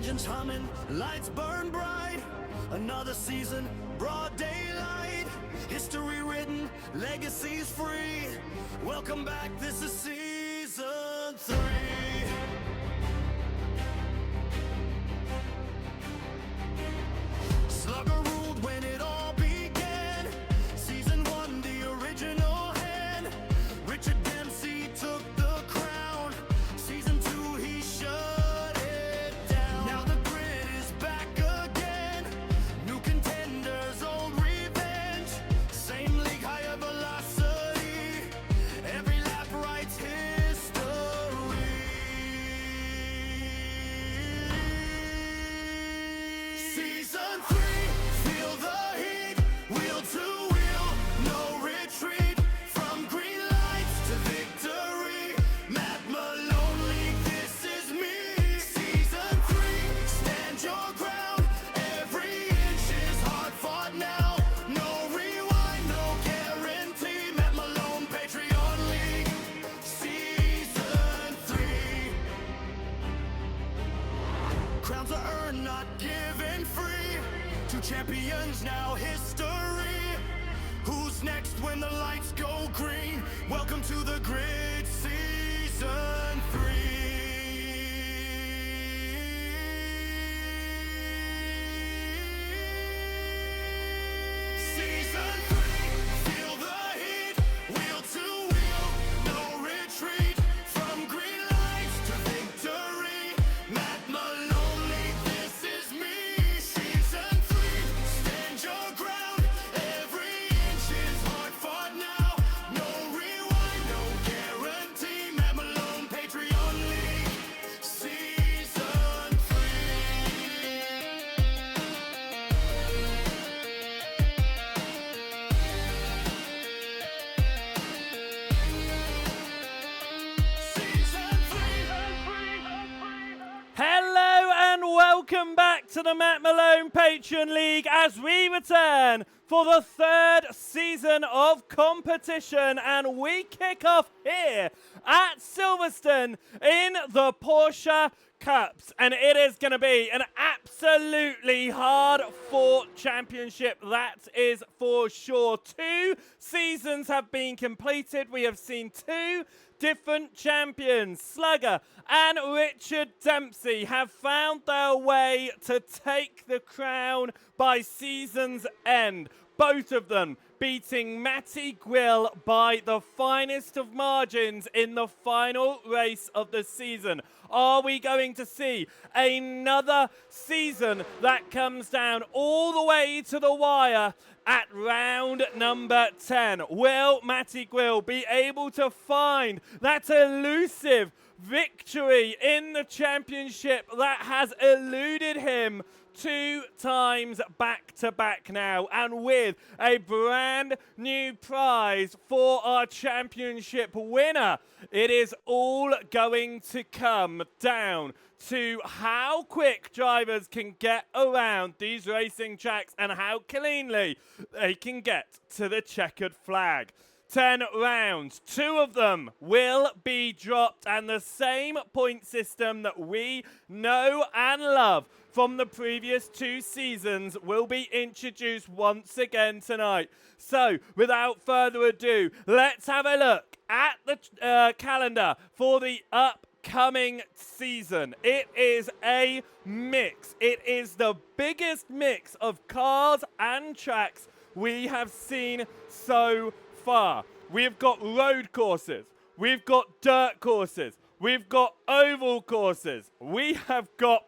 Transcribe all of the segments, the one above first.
engines humming, lights burn bright. Another season, broad daylight. History written, legacies free. Welcome back, this is season 3. Slugger ruled when it all began. Season 1, the original hand. Richard Dempsey took the crown. Season 2, he shut it down. Now the grid is back again. New contenders, old revenge. Same league, higher velocity. Every lap writes history. Season 3, feel the heat. Wheel to wheel, no retreat. From green lights to victory. Matt Malone League, this is me. Season 3, stand your ground. Every inch is hard fought now. No rewind, no guarantee. Matt Malone Patreon League, Season 3. Crowns are earned, not given free. 2 champions, now history. Who's next when the lights go green? Welcome to the grid, Season 3. Season 3, feel the heat. Wheel to wheel, no retreat. From green lights to victory. Matt Malone League, this is me. Season 3, stand your ground. Every inch is hard fought now. No rewind, no guarantee. Matt Malone Patreon League, Season 3. Season 3. Hello and welcome back to the Matt Malone Patreon League as we return for the 3rd season of competition, and we kick off here at Silverstone in the Porsche Cups, and it is going to be an absolutely hard-fought championship, that is for sure. 2 seasons have been completed. We have seen 2 different champions. Slugger and Richard Dempsey have found their way to take the crown by season's end. Both of them beating Matty Gwill by the finest of margins in the final race of the season. Are we going to see another season that comes down all the way to the wire at round number 10? Will Matty Gwill be able to find that elusive victory in the championship that has eluded him 2 times back-to-back now, and with a brand new prize for our championship winner? It is all going to come down to how quick drivers can get around these racing tracks and how cleanly they can get to the checkered flag. 10 rounds, 2 of them will be dropped, and the same point system that we know and love from the previous 2 seasons will be introduced once again tonight. So, without further ado, let's have a look at the calendar for the upcoming season. It is a mix. It is the biggest mix of cars and tracks we have seen so far. We've got road courses, we've got dirt courses, we've got oval courses, we have got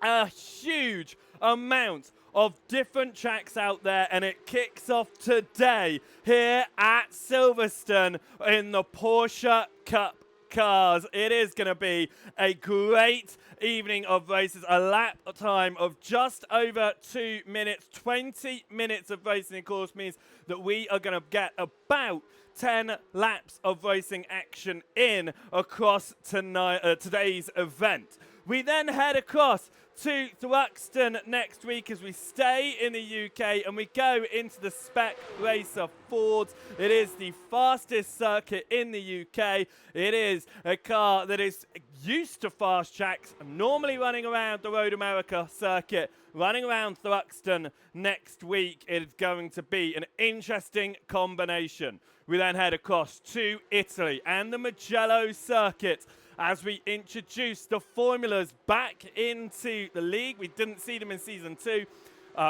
a huge amount of different tracks out there, and it kicks off today here at Silverstone in the Porsche Cup cars. It is going to be a great evening of races, a lap time of just over 2 minutes. 20 minutes of racing, of course, means that we are going to get about 10 laps of racing action in across today's event. We then head across to Thruxton next week as we stay in the UK and we go into the Spec Racer Fords. It is the fastest circuit in the UK. It is a car that is used to fast tracks, normally running around the Road America circuit, running around Thruxton next week. It is going to be an interesting combination. We then head across to Italy and the Mugello circuit as we introduce the formulas back into the league. We didn't see them in Season 2.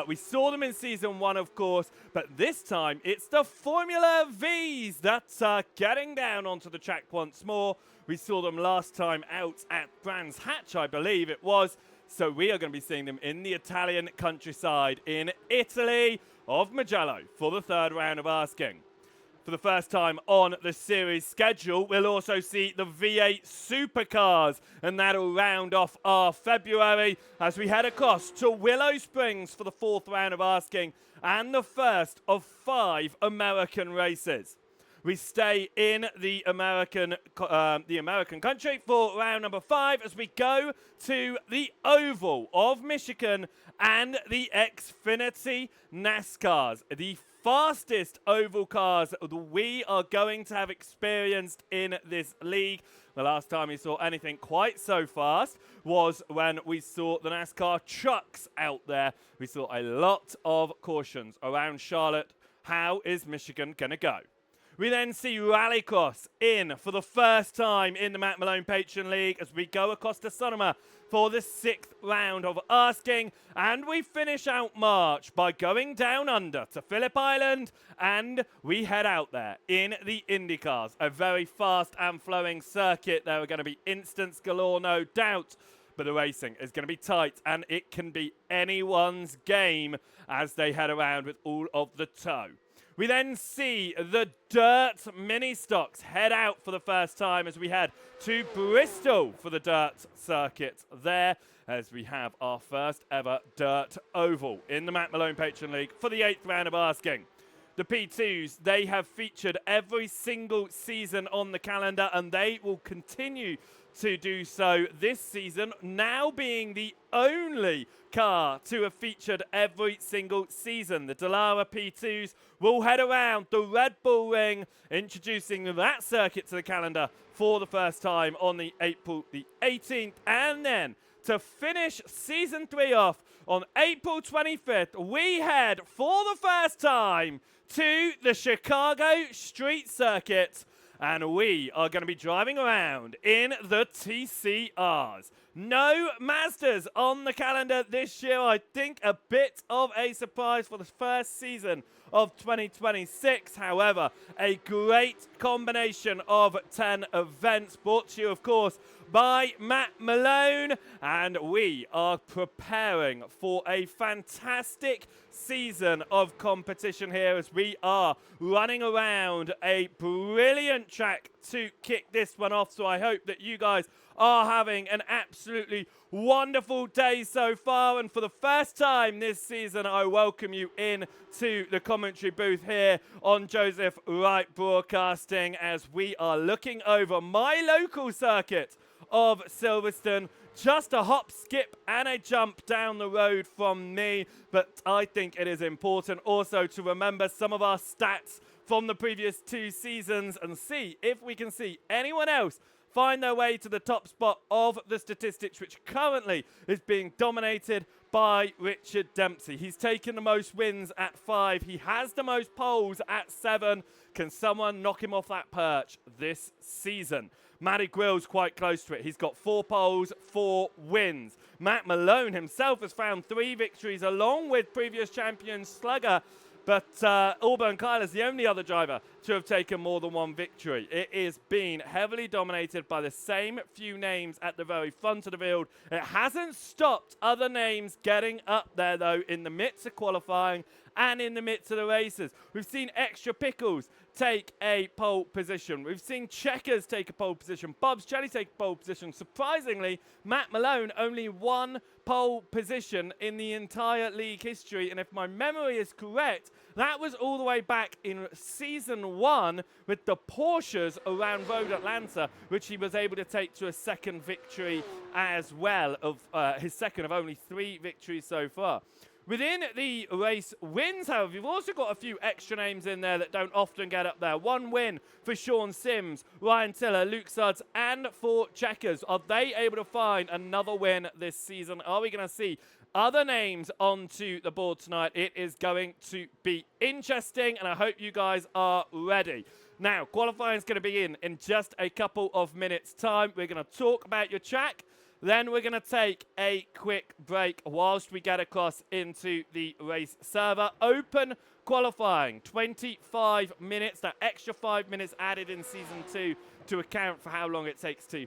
We saw them in Season 1, of course, but this time it's the Formula Vs that are getting down onto the track once more. We saw them last time out at Brands Hatch, I believe it was. So we are going to be seeing them in the Italian countryside in Italy of Mugello for the third round of asking. For the first time on the series schedule, we'll also see the V8 supercars, and that'll round off our February as we head across to Willow Springs for the fourth round of asking and the first of 5 American races. We stay in the American country for round number 5 as we go to the Oval of Michigan and the Xfinity NASCARs, the fastest oval cars that we are going to have experienced in this league. The last time we saw anything quite so fast was when we saw the NASCAR trucks out there. We saw a lot of cautions around Charlotte. How is Michigan going to go? We then see Rallycross in for the first time in the Matt Malone Patron League as we go across to Sonoma for the 6th round of asking, and we finish out March by going down under to Phillip Island, and we head out there in the IndyCars, a very fast and flowing circuit. There are going to be instants galore, no doubt, but the racing is going to be tight, and it can be anyone's game as they head around with all of the tow. We then see the dirt mini stocks head out for the first time as we head to Bristol for the dirt circuit there, as we have our first ever dirt oval in the Matt Malone Patron League for the 8th round of asking. The P2s, they have featured every single season on the calendar, and they will continue to do so this season, now being the only car to have featured every single season. The Dallara P2s will head around the Red Bull Ring, introducing that circuit to the calendar for the first time on the April the 18th, and then to finish Season 3 off on April 25th, we head for the first time to the Chicago Street Circuit, and we are going to be driving around in the TCRs. No Mazdas on the calendar this year. I think a bit of a surprise for the first season of 2026. However, a great combination of 10 events brought to you, of course, by Matt Malone, and we are preparing for a fantastic season of competition here as we are running around a brilliant track to kick this one off. So I hope that you guys are having an absolutely wonderful day so far, and for the first time this season I welcome you in to the commentary booth here on Joseph Wright Broadcasting as we are looking over my local circuit of Silverstone. Just a hop, skip and a jump down the road from me, but I think it is important also to remember some of our stats from the previous 2 seasons and see if we can see anyone else find their way to the top spot of the statistics, which currently is being dominated by Richard Dempsey. He's taken the most wins at 5. He has the most poles at 7. Can someone knock him off that perch this season? Matty Grill's quite close to it. He's got 4 poles, 4 wins. Matt Malone himself has found 3 victories along with previous champion Slugger, but Auburn Kyle is the only other driver to have taken more than 1 victory. It is been heavily dominated by the same few names at the very front of the field. It hasn't stopped other names getting up there, though, in the midst of qualifying and in the midst of the races. We've seen Extra Pickles take a pole position. We've seen Checkers take a pole position. Bob's Jelly take a pole position. Surprisingly, Matt Malone only one pole position in the entire league history. And if my memory is correct, that was all the way back in season 1 with the Porsches around Road Atlanta, which he was able to take to a second victory as well, of his second of only 3 victories so far. Within the race wins, however, you've also got a few extra names in there that don't often get up there. 1 win for Sean Sims, Ryan Tiller, Luke Suds, and for Checkers. Are they able to find another win this season? Are we going to see other names onto the board tonight? It is going to be interesting, and I hope you guys are ready. Now, qualifying is going to begin in just a couple of minutes' time. We're going to talk about your track. Then we're going to take a quick break whilst we get across into the race server. Open qualifying, 25 minutes. That extra 5 minutes added in Season 2 to account for how long it takes to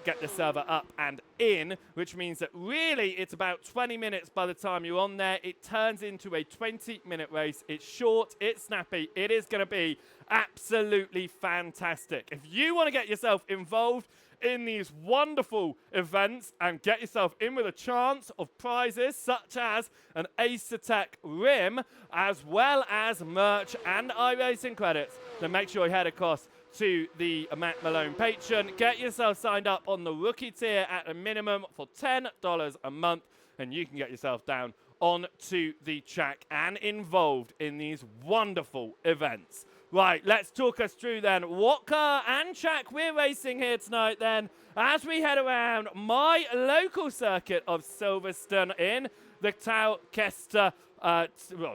get the server up and in, which means that really it's about 20 minutes by the time you're on there. It turns into a 20-minute race. It's short, it's snappy. It is going to be absolutely fantastic. If you want to get yourself involved in these wonderful events and get yourself in with a chance of prizes such as an Ace Attack rim, as well as merch and iRacing credits, then make sure you head across to the Matt Malone Patreon. Get yourself signed up on the rookie tier at a minimum for $10 a month, and you can get yourself down onto the track and involved in these wonderful events. Right, let's talk us through then what car and track we're racing here tonight then as we head around my local circuit of Silverstone in the Towcester, well,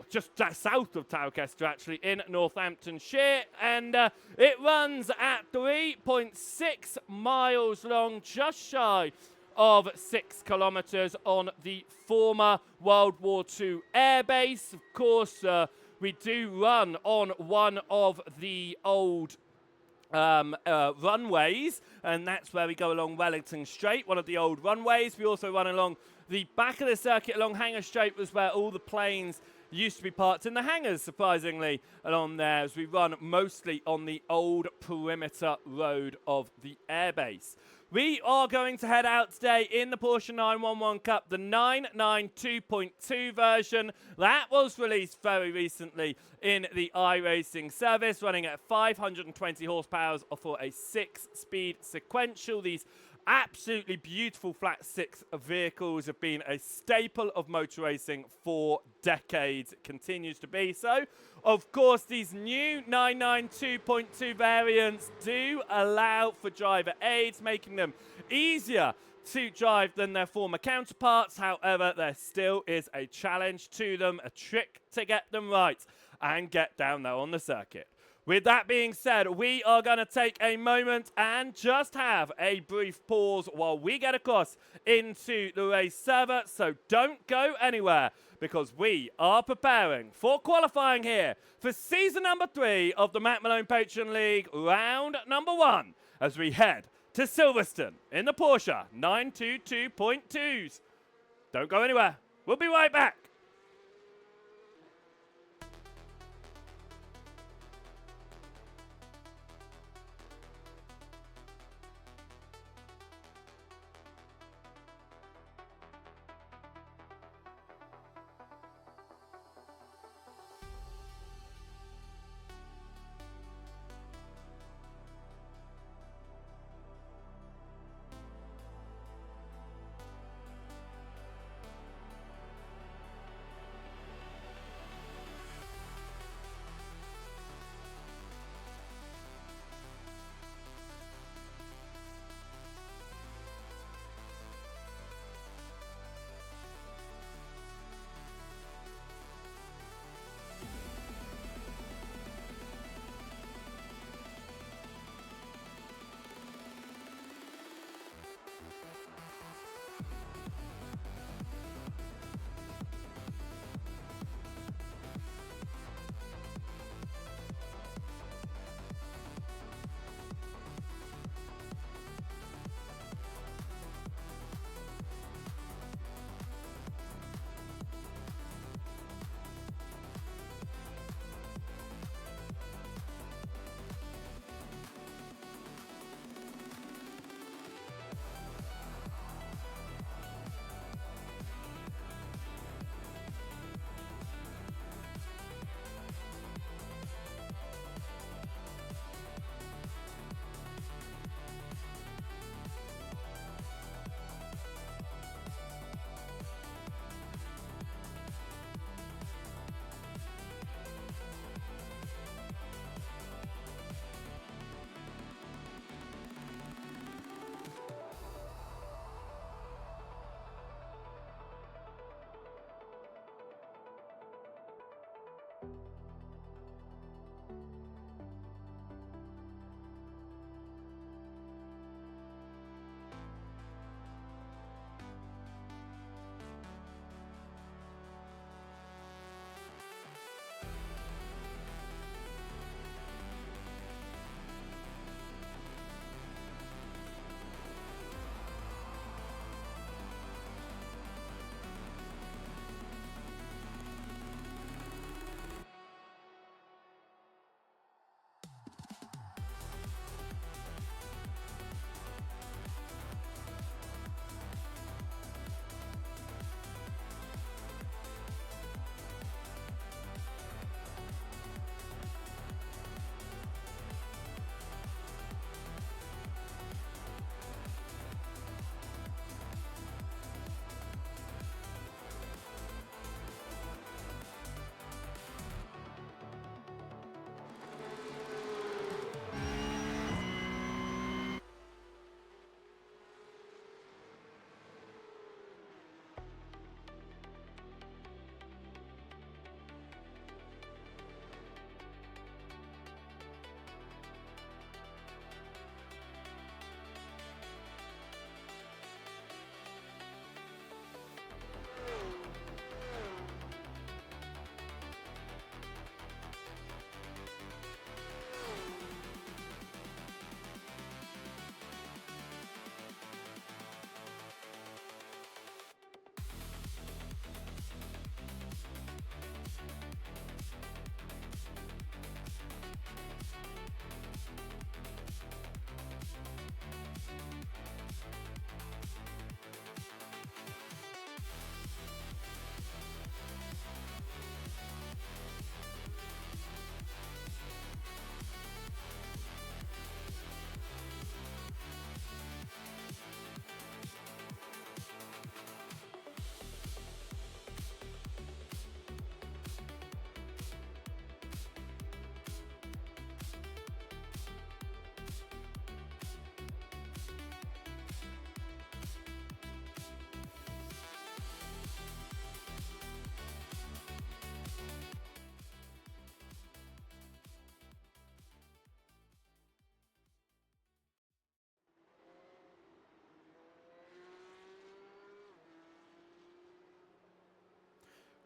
just south of Towcester actually, in Northamptonshire, and it runs at 3.6 miles long, just shy of 6 kilometres on the former World War II airbase. Of course, we do run on one of the old runways, and that's where we go along Wellington Straight, one of the old runways. We also run along the back of the circuit along Hangar Straight, was where all the planes used to be parked in the hangars, surprisingly, along there, as we run mostly on the old perimeter road of the airbase. We are going to head out today in the Porsche 911 Cup, the 992.2 version. That was released very recently in the iRacing service, running at 520 horsepower for a 6-speed sequential. These absolutely beautiful flat 6 vehicles have been a staple of motor racing for decades. It continues to be so. Of course, these new 992.2 variants do allow for driver aids, making them easier to drive than their former counterparts. However, there still is a challenge to them, a trick to get them right and get down there on the circuit. With that being said, we are going to take a moment and just have a brief pause while we get across into the race server. So don't go anywhere, because we are preparing for qualifying here for season number 3 of the Matt Malone Patreon League, round number 1, as we head to Silverstone in the Porsche 922.2s. Don't go anywhere. We'll be right back.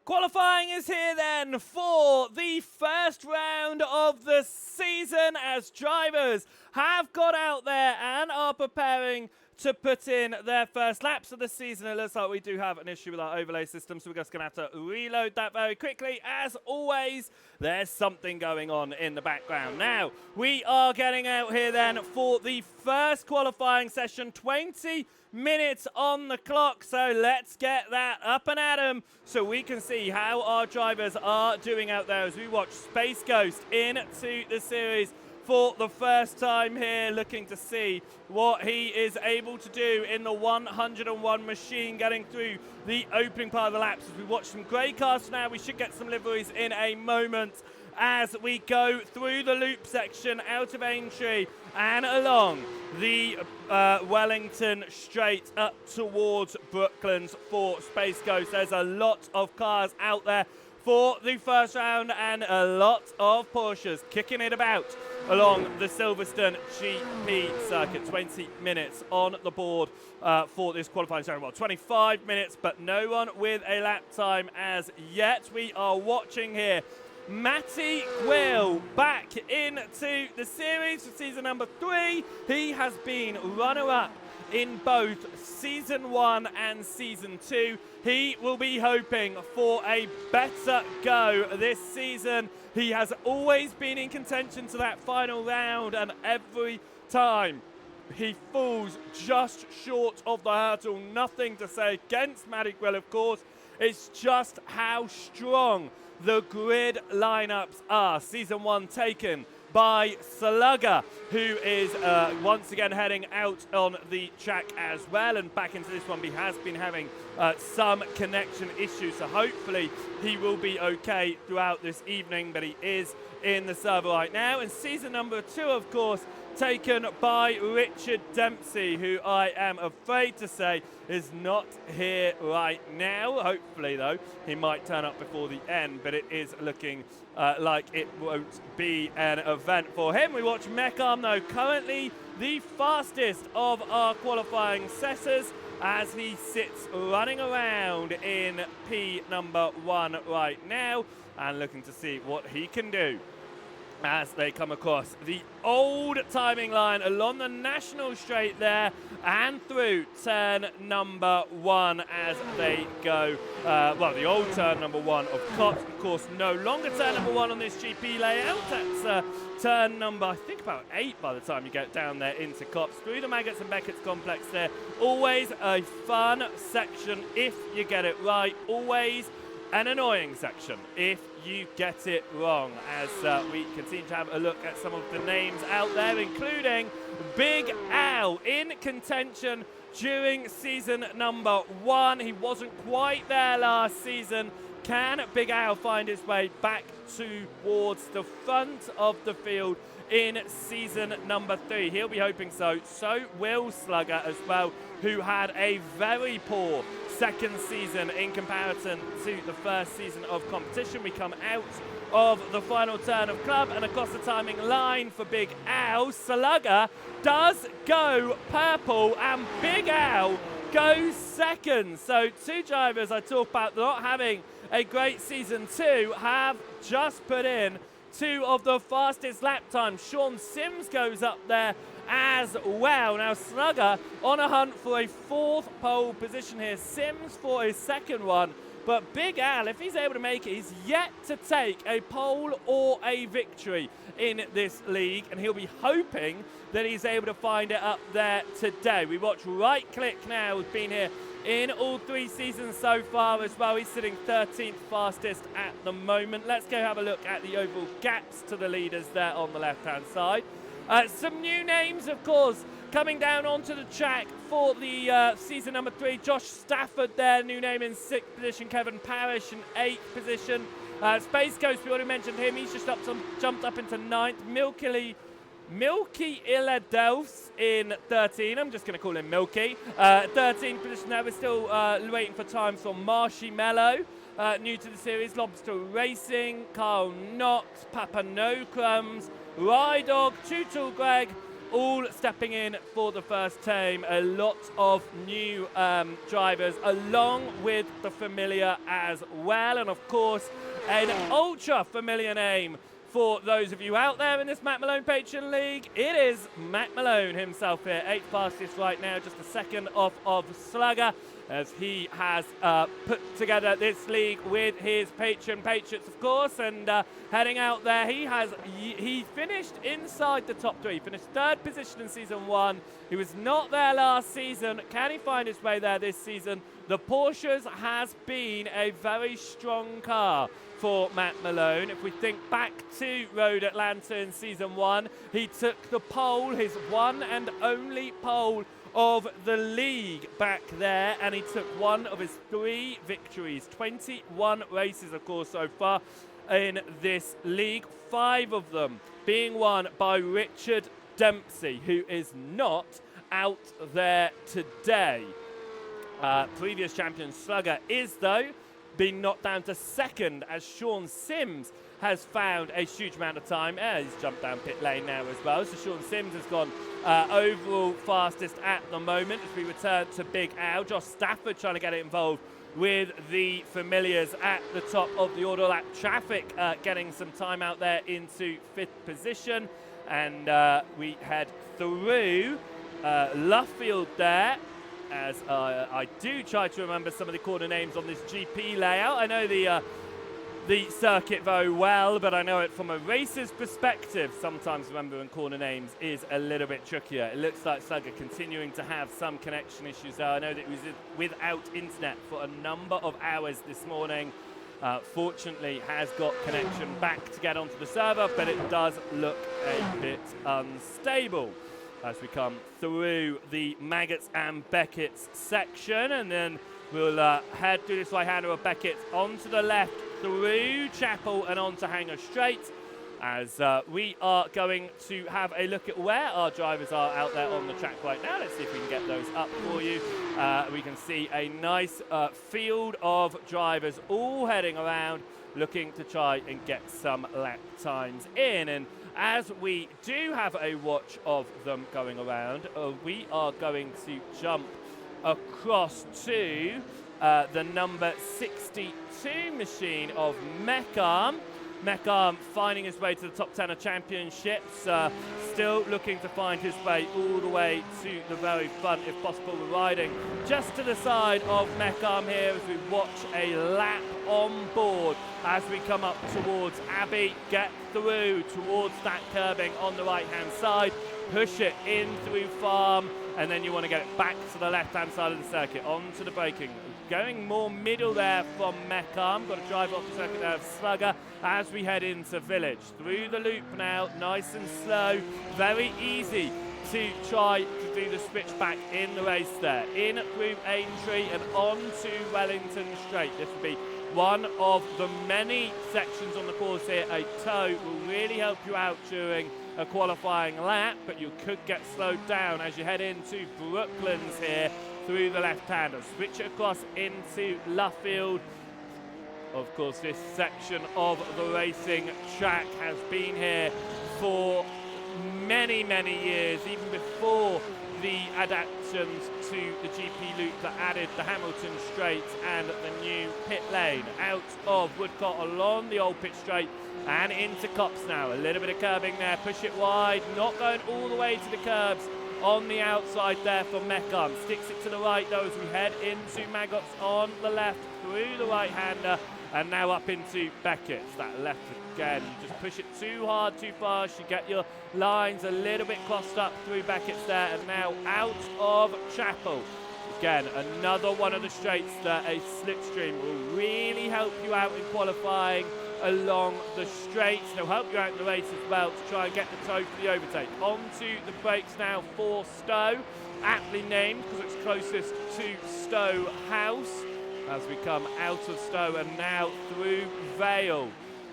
Qualifying is here then for the first round of the season as drivers have got out there and are preparing to put in their first laps of the season. It looks like we do have an issue with our overlay system, so we're just going to have to reload that very quickly. As always, there's something going on in the background. Now, we are getting out here then for the first qualifying session, 20 minutes on the clock, so let's get that up and at 'em so we can see how our drivers are doing out there as we watch Space Ghost into the series for the first time here, looking to see what he is able to do in the 101 machine, getting through the opening part of the laps. As we watch some grey cars now, we should get some liveries in a moment as we go through the loop section out of Aintree and along the Wellington straight up towards Brooklands for Space Ghost. There's a lot of cars out there for the first round and a lot of Porsches kicking it about along the Silverstone GP circuit. 20 minutes on the board for this qualifying session. Well, 25 minutes, but no one with a lap time as yet. We are watching here Matty Quill back into the series for season number 3. He has been runner-up in both season 1 and season 2. He will be hoping for a better go this season. He has always been in contention to that final round, and every time he falls just short of the hurdle. Nothing to say against Matty Quill, of course. It's just how strong the grid lineups are. Season 1 taken by Slugger, who is once again heading out on the track as well, and back into this one he has been having some connection issues, so hopefully he will be okay throughout this evening, but he is in the server right now. And season number 2, of course, taken by Richard Dempsey, who I am afraid to say is not here right now. Hopefully, though, he might turn up before the end, but it is looking like it won't be an event for him. We watch Mecharm, though, currently the fastest of our qualifying setters, as he sits running around in P number 1 right now and looking to see what he can do as they come across the old timing line along the National Straight there and through turn number 1 as they go, well, the old turn number 1 of Cops, of course, no longer turn number 1 on this GP layout. That's turn number, I think, about 8 by the time you get down there into Cops, through the Maggots and Beckett's complex there. Always a fun section if you get it right, always an annoying section if you get it wrong, as we continue to have a look at some of the names out there, including Big Al in contention during season number 1. He wasn't quite there last season. Can Big Al find his way back towards the front of the field in season number 3? He'll be hoping so. So will Slugger as well, who had a very poor second season in comparison to the first season of competition. We come out of the final turn of club and across the timing line for Big Al. Slugger does go purple and Big Al goes second. So 2 drivers I talk about not having a great season 2 have just put in 2 of the fastest lap times. Sean Sims goes up there as well. Now Slugger on a hunt for a 4th pole position here. Sims for his 2nd one. But Big Al, if he's able to make it, he's yet to take a pole or a victory in this league, and he'll be hoping that he's able to find it up there today. We watch Right Click now, who's been here in all 3 seasons so far as well. He's sitting 13th fastest at the moment. Let's go have a look at the overall gaps to the leaders there on the left-hand side. Some new names, of course, coming down onto the track for the season number 3. Josh Stafford there, new name in 6th position. Kevin Parrish in 8th position. Space Ghost, we already mentioned him. He's just jumped up into 9th. Milky Iladels in 13. I'm just going to call him Milky. 13th position there. We're still waiting for times from Marshy Mello, new to the series. Lobster Racing, Carl Knox, Papa No Crumbs, Rydog, Tutul Greg, all stepping in for the first time. A lot of new drivers, along with the familiar as well. And of course, an ultra familiar name for those of you out there in this Matt Malone Patron League. It is Matt Malone himself here, 8th fastest right now, just a second off of Slugger, as he has put together this league with his Patriots, of course, and heading out there, he finished inside the top 3, finished 3rd position in Season 1. He was not there last season. Can he find his way there this season? The Porsches has been a very strong car for Matt Malone. If we think back to Road Atlanta in Season 1, he took the pole, his one and only pole of the league back there, and he took one of his 3 victories. 21 races, of course, so far in this league, 5 of them being won by Richard Dempsey, who is not out there today. Previous champion Slugger is, though, been knocked down to 2nd as Sean Sims has found a huge amount of time. He's jumped down pit lane now as well. So Sean Sims has gone overall fastest at the moment as we return to Big Al. Josh Stafford trying to get it involved with the familiars at the top of the order lap. Traffic getting some time out there into 5th position. And we head through Luffield there, as I do try to remember some of the corner names on this GP layout. I know the circuit very well, but I know it from a racer's perspective. Sometimes remembering corner names is a little bit trickier. It looks like Slugger continuing to have some connection issues there. I know that he was without internet for a number of hours this morning. Fortunately has got connection back to get onto the server, but it does look a bit unstable as we come through the Maggots and Beckett's section, and then we'll head through this right-hander of Beckett onto the left through Chapel and onto Hanger Straight, as we are going to have a look at where our drivers are out there on the track right now. Let's see if we can get those up for you. We can see a nice field of drivers all heading around, looking to try and get some lap times in. And as we do have a watch of them going around, we are going to jump across to the number 62 machine of Meckham. Meckham finding his way to the top 10 of championships, still looking to find his way all the way to the very front if possible. We're riding just to the side of Meckham here as we watch a lap on board as we come up towards Abbey, get through towards that curbing on the right hand side, push it in through Farm, and then you want to get it back to the left hand side of the circuit onto the braking. Going more middle there from Meckham. Got to drive off the circuit there of Slugger as we head into Village. Through the loop now, nice and slow. Very easy to try to do the switch back in the race there. In through Aintree and on to Wellington Straight. This will be one of the many sections on the course here. A toe will really help you out during a qualifying lap, but you could get slowed down as you head into Brooklands here through the left-hander. Switch it across into Luffield. Of course, this section of the racing track has been here for many, many years, even before the adaptations to the GP loop that added the Hamilton Straight and the new pit lane. Out of Woodcott along the old pit straight and into Cops now. A little bit of curbing there, push it wide, not going all the way to the curbs on the outside there for Meckham. Sticks it to the right though as we head into Maggots on the left through the right-hander and now up into Beckett's. That left again, just push it too hard, too fast. You get your lines a little bit crossed up through Beckett's there, and now out of Chapel. Again, another one of the straights that a slipstream will really help you out in qualifying along the straights. They'll help you out in the race as well to try and get the toe for the overtake. Onto the brakes now for Stowe, aptly named because it's closest to Stowe House as we come out of Stowe and now through Vale.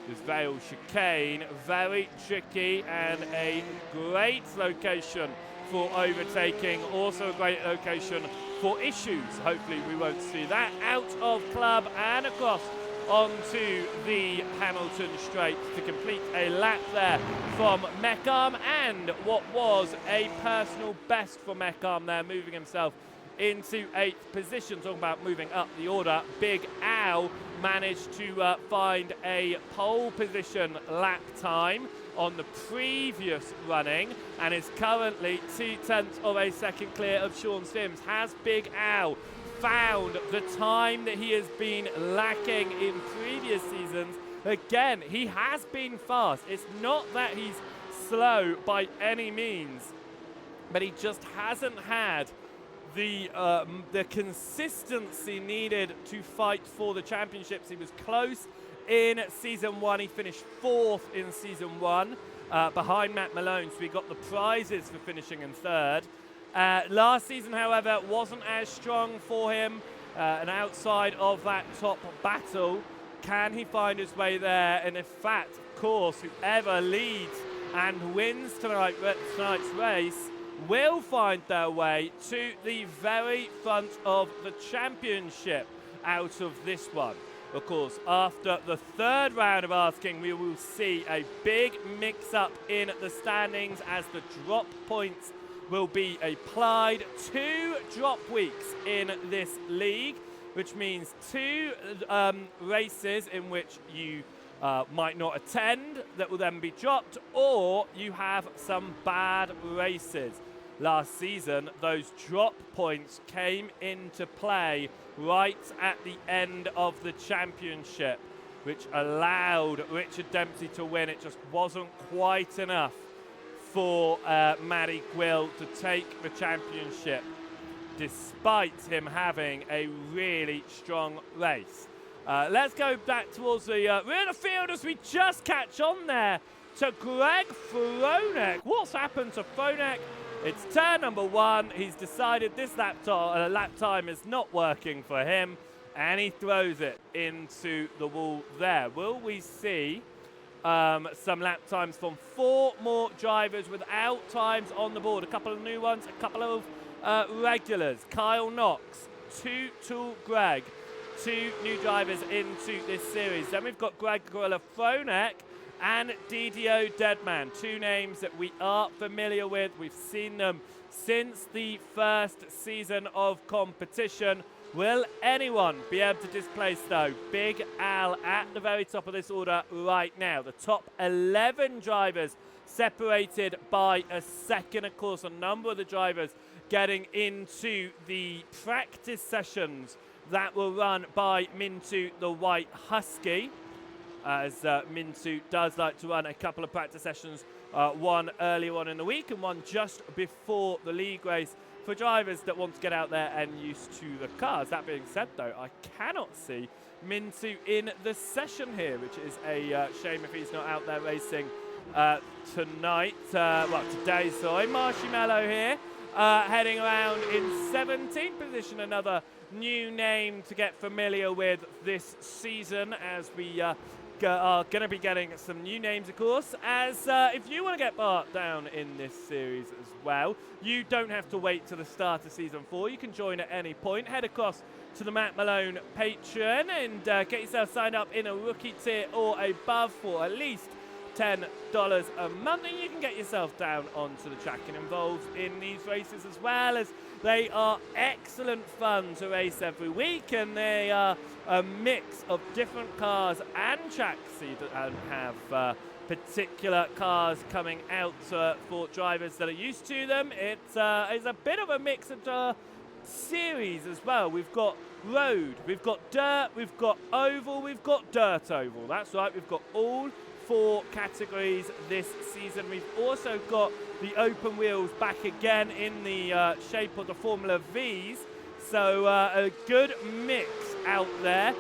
This Vale chicane, very tricky and a great location for overtaking, also a great location for issues. Hopefully we won't see that. Out of Club and across onto the Hamilton Straight to complete a lap there from Meckham, and what was a personal best for Meckham there, moving himself into 8th position. Talking about moving up the order, Big Al managed to find a pole position lap time on the previous running and is currently 0.2 of a second clear of Sean Sims. Has Big Al found the time that he has been lacking in previous seasons? Again, he has been fast. It's not that he's slow by any means, but he just hasn't had the consistency needed to fight for the championships. He was close in season 1. He finished 4th in season 1 behind Matt Malone, so he got the prizes for finishing in 3rd. Last season, however, wasn't as strong for him, and outside of that top battle, can he find his way there? And in fact, of course, whoever leads and wins tonight's race will find their way to the very front of the championship out of this one. Of course, after the 3rd round of asking, we will see a big mix-up in the standings as the drop points will be applied. 2 drop weeks in this league, which means 2 races in which you might not attend that will then be dropped, or you have some bad races. Last season, those drop points came into play right at the end of the championship, which allowed Richard Dempsey to win. It just wasn't quite enough for Matty Quill to take the championship, despite him having a really strong race. Let's go back towards the rear of the field as we just catch on there to Greg Fronek. What's happened to Fronek? It's turn number 1. He's decided this lap time is not working for him, and he throws it into the wall there. Will we see some lap times from 4 more drivers without times on the board? A couple of new ones, a couple of regulars. Kyle Knox, to Greg. 2 new drivers into this series. Then we've got Greg Gorilla Fronek and DDO Deadman, 2 names that we are familiar with. We've seen them since the first season of competition. Will anyone be able to displace, though, Big Al at the very top of this order right now? The top 11 drivers separated by a second. Of course, a number of the drivers getting into the practice sessions that will run by Mintu the White Husky, as Mintu does like to run a couple of practice sessions, one earlier on in the week and one just before the league race, for drivers that want to get out there and used to the cars. That being said, though, I cannot see Mintu in the session here, which is a shame if he's not out there racing tonight. Today, sorry. Marshmallow here, heading around in 17th position, another new name to get familiar with this season, as we are going to be getting some new names, of course, as if you want to get Bart down in this series as well, you don't have to wait till the start of Season 4. You can join at any point. Head across to the Matt Malone Patreon and get yourself signed up in a rookie tier or above for at least $10 a month, and you can get yourself down onto the track and involved in these races as well, as they are excellent fun to race every week, and they are a mix of different cars and tracks, and have particular cars coming out for drivers that are used to them. It's a bit of a mix of series as well. We've got road, we've got dirt, we've got oval, we've got dirt oval. That's right, we've got all 4 categories this season. We've also got the open wheels back again in the shape of the Formula Vs, so a good mix out there.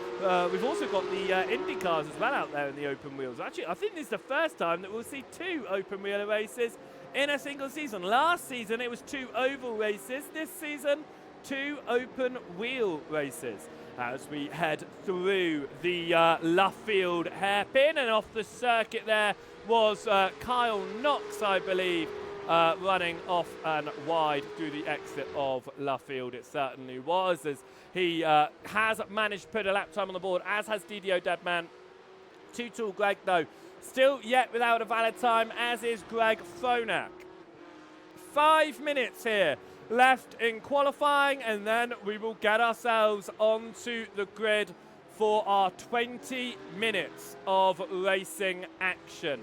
We've also got the Indy cars as well out there in the open wheels. Actually, I think this is the first time that we'll see 2 open wheel races in a single season. Last season it was 2 oval races. This season, 2 open wheel races. As we head through the Luffield hairpin, and off the circuit there was Kyle Knox, I believe, running off and wide through the exit of Luffield. It certainly was, as he has managed to put a lap time on the board, as has DDO Deadman. Too Tall Greg, though, still yet without a valid time, as is Greg Phonak. 5 minutes here left in qualifying, and then we will get ourselves onto the grid for our 20 minutes of racing action.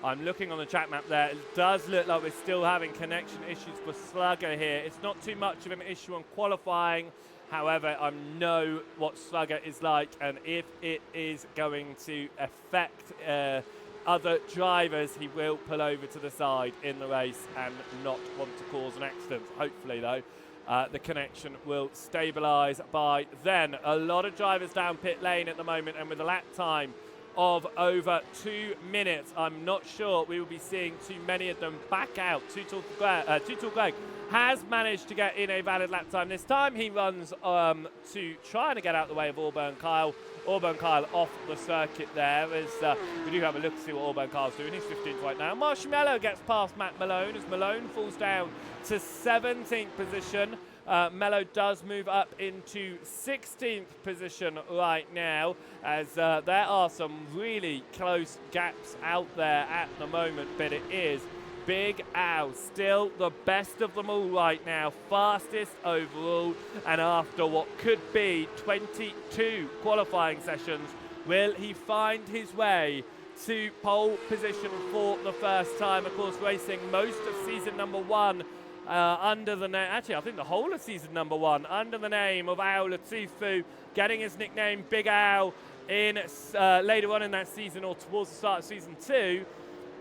I'm looking on the track map there. It does look like we're still having connection issues for Slugger here. It's not too much of an issue on qualifying. However, I know what Slugger is like, and if it is going to affect other drivers, he will pull over to the side in the race and not want to cause an accident. Hopefully, though, the connection will stabilise by then. A lot of drivers down pit lane at the moment, and with a lap time of over 2 minutes, I'm not sure we will be seeing too many of them back out. Too Tall Greg has managed to get in a valid lap time this time. He runs to try and get out the way of Auburn Kyle. Auburn Kyle off the circuit there, as we do have a look to see what Auburn Kyle's doing. He's 15th right now. Marshmallow gets past Matt Malone, as Malone falls down to 17th position. Mello does move up into 16th position right now, as there are some really close gaps out there at the moment, but it is Big Al still the best of them all right now, fastest overall, and after what could be 22 qualifying sessions, will he find his way to pole position for the first time? Of course, racing most of season number 1 under the name, actually I think the whole of season number 1 under the name of Al Latifu, getting his nickname Big Al in later on in that season, or towards the start of season 2.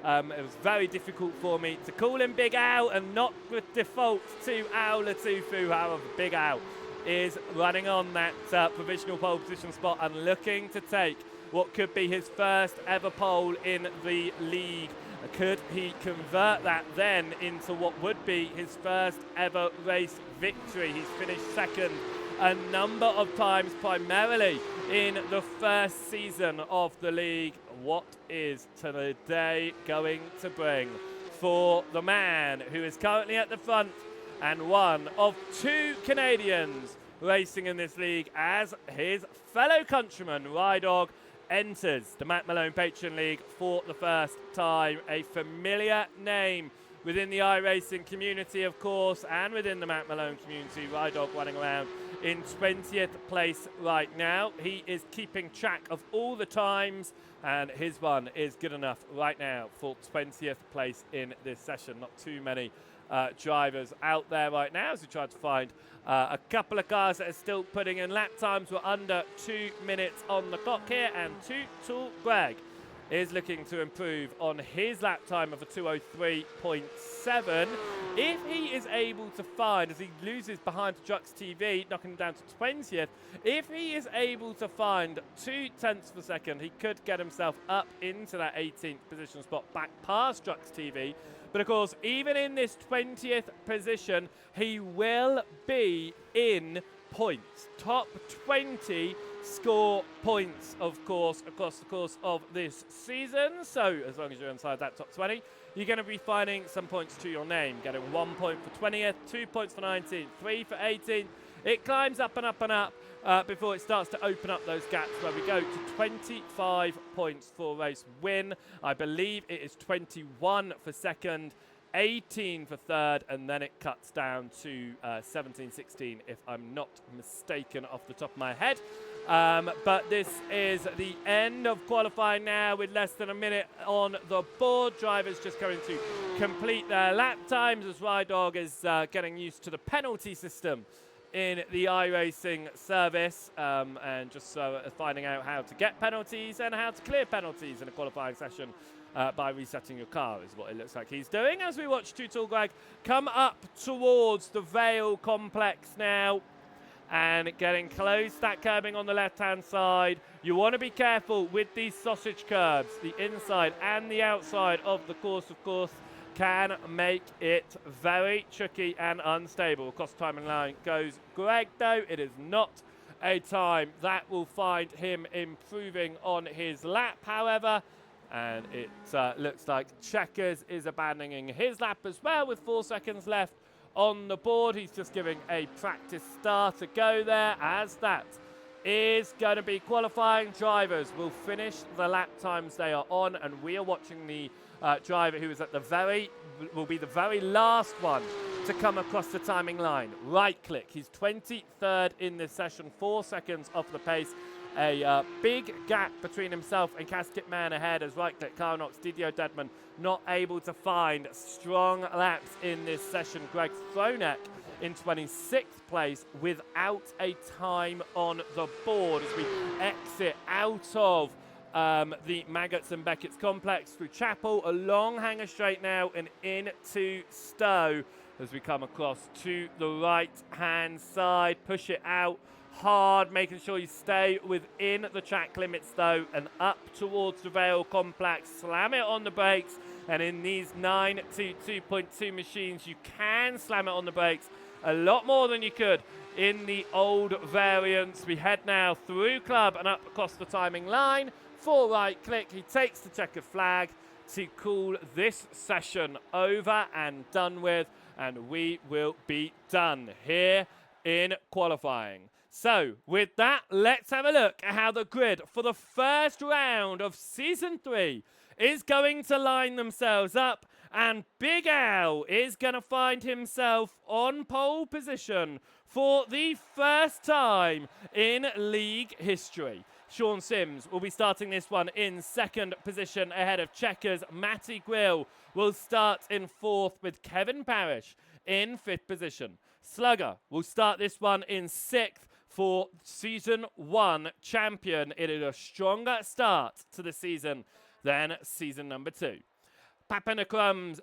It was very difficult for me to call him Big Al and not with default to Al Latifu. However, Big Al is running on that provisional pole position spot and looking to take what could be his first ever pole in the league. Could he convert that then into what would be his first ever race victory? He's finished second a number of times, primarily in the first season of the league. What is today going to bring for the man who is currently at the front and one of 2 Canadians racing in this league, as his fellow countryman Rydog enters the Matt Malone Patron League for the first time? A familiar name within the iRacing community, of course, and within the Matt Malone community. Rydog running around in 20th place right now. He is keeping track of all the times, and his one is good enough right now for 20th place in this session. Not too many drivers out there right now, as we try to find a couple of cars that are still putting in lap times. We're under 2 minutes on the clock here, and Too Tall Greg is looking to improve on his lap time of a 2:03.7. If he is able to find, as he loses behind Drux TV, knocking him down to 20th, if he is able to find 2 tenths per second, he could get himself up into that 18th position spot, back past Drux TV. But of course, even in this 20th position, he will be in points. Top 20 score points, of course, across the course of this season. So as long as you're inside that top 20, you're going to be finding some points to your name. Getting 1 point for 20th, 2 points for 19th, 3 for 18th. It climbs up and up and up before it starts to open up those gaps, where we go to 25 points for race win. I believe it is 21 for second, 18 for third, and then it cuts down to 17, 16, if I'm not mistaken off the top of my head. But this is the end of qualifying now, with less than a minute on the board. Drivers just going to complete their lap times, as Rydog is getting used to the penalty system in the iRacing service, and just finding out how to get penalties and how to clear penalties in a qualifying session by resetting your car, is what it looks like he's doing, as we watch Too Tall Greg come up towards the Vale complex now and getting close. That curbing on the left-hand side. You want to be careful with these sausage curbs. The inside and the outside of the course, of course, can make it very tricky and unstable. Across the timing line goes Greg, though. It is not a time that will find him improving on his lap. However, And it looks like Checkers is abandoning his lap as well with 4 seconds left on the board. He's just giving a practice start to go there, as that is going to be qualifying. Drivers will finish the lap times they are on, and we are watching the driver who is at will be the very last one to come across the timing line. Right click. He's 23rd in this session, 4 seconds off the pace. A big gap between himself and Casket Man ahead as Right Click, Kyle Knox, Didio Deadman not able to find strong laps in this session. Greg Throneck in 26th place without a time on the board as we exit out of the Maggots and Beckett's complex through Chapel, along Hanger Straight now and into Stowe as we come across to the right-hand side. Push it out hard, making sure you stay within the track limits though, and up towards the Vale complex. Slam it on the brakes, and in these 922.2 machines you can slam it on the brakes a lot more than you could in the old variants. We head now through Club and up across the timing line for Right Click. He takes the checkered flag to call this session over and done with, and we will be done here in qualifying. So, with that, let's have a look at how the grid for the first round of Season 3 is going to line themselves up. And Big Al is going to find himself on pole position for the first time in league history. Sean Sims will be starting this one in second position ahead of Checkers. Matty Grill will start in fourth with Kevin Parrish in fifth position. Slugger will start this one in sixth for Season 1 champion. It is a stronger start to the season than season number 2. Papa No Crumbs,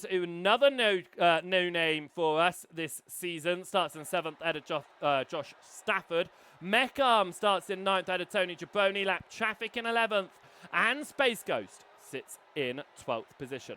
another no name for us this season, starts in 7th ahead of Josh Stafford. Mech Arm starts in 9th ahead of Tony Jabroni. Lap Traffic in 11th, and Space Ghost sits in 12th position.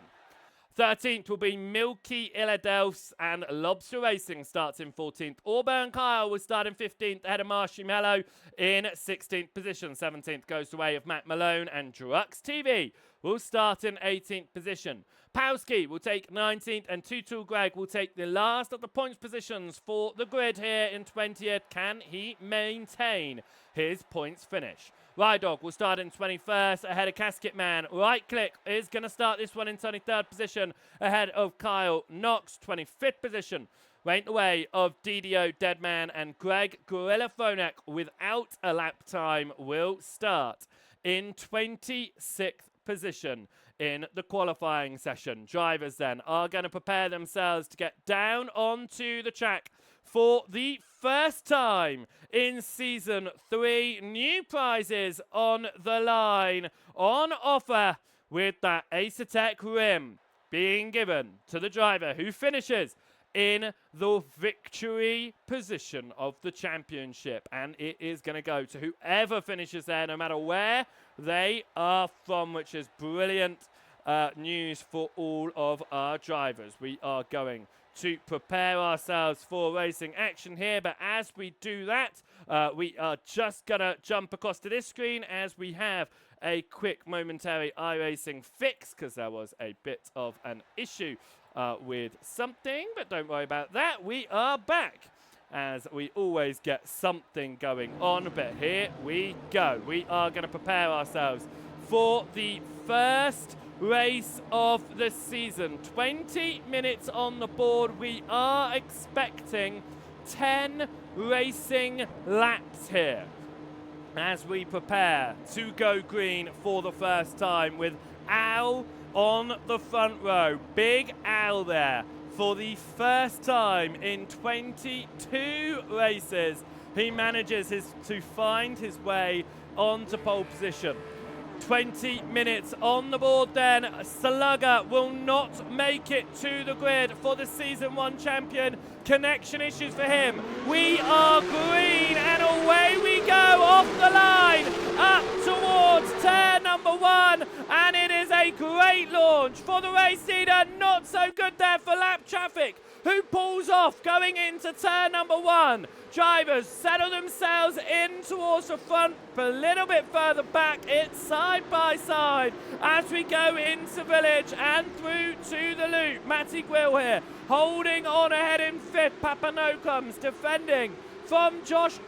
13th will be Milky Illadelphs, and Lobster Racing starts in 14th. Auburn Kyle will start in 15th ahead of Marshy Mello in 16th position. 17th goes the way of Matt Malone, and Drux TV will start in 18th position. Powski will take 19th, and Tutul Greg will take the last of the points positions for the grid here in 20th. Can he maintain his points finish? Rydog will start in 21st ahead of Casket Man. Right Click is going to start this one in 23rd position ahead of Kyle Knox. 25th position went the way of DDO Deadman, and Greg Gorilla Phonek without a lap time will start in 26th position in the qualifying session. Drivers then are going to prepare themselves to get down onto the track for the first time in Season 3. New prizes on the line, on offer, with that Acertec rim being given to the driver who finishes in the victory position of the championship. And it is going to go to whoever finishes there, no matter where they are from, which is brilliant news for all of our drivers. We are going to prepare ourselves for racing action here, but as we do that, we are just gonna jump across to this screen as we have a quick momentary iRacing fix, because there was a bit of an issue with something, but don't worry about that. We are back, as we always get something going on, but here we go. We are going to prepare ourselves for the first race of the season. 20 minutes on the board. We are expecting 10 racing laps here as we prepare to go green for the first time, with Al on the front row. Big Al there for the first time in 22 races. He manages to find his way onto pole position. 20 minutes on the board then. Slugger will not make it to the grid for the Season 1 champion. Connection issues for him. We are green, and away we go off the line up towards turn number 1, and it is a great launch for the race leader. Not so good there for Lap Traffic. who pulls off going into turn number 1. Drivers settle themselves in towards the front, but a little bit further back. It's side by side as we go into Village and through to the loop. Matty Quill here holding on ahead in 5th. Papanokums defending from Josh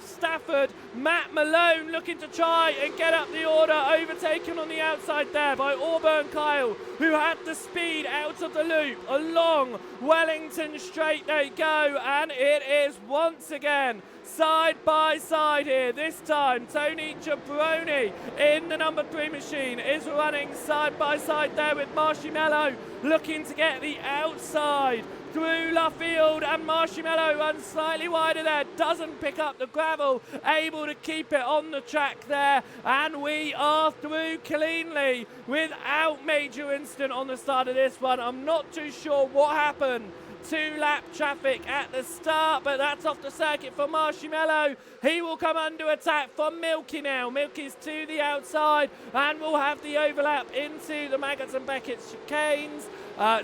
Stafford. Matt Malone looking to try and get up the order, overtaken on the outside there by Auburn Kyle, who had the speed out of the loop. Along Wellington Straight they go, and it is once again side by side here. This time Tony Jabroni in the number 3 machine is running side by side there with Marshmallow looking to get the outside through Luffield, and Marshmallow runs slightly wider there, doesn't pick up the gravel, able to keep it on the track there, and we are through cleanly without major incident on the start of this one. I'm not too sure what happened. 2-lap traffic at the start, but that's off the circuit for Marshmallow. He will come under attack from Milky now. Milky's to the outside, and we'll have the overlap into the Maggots and Beckett chicanes.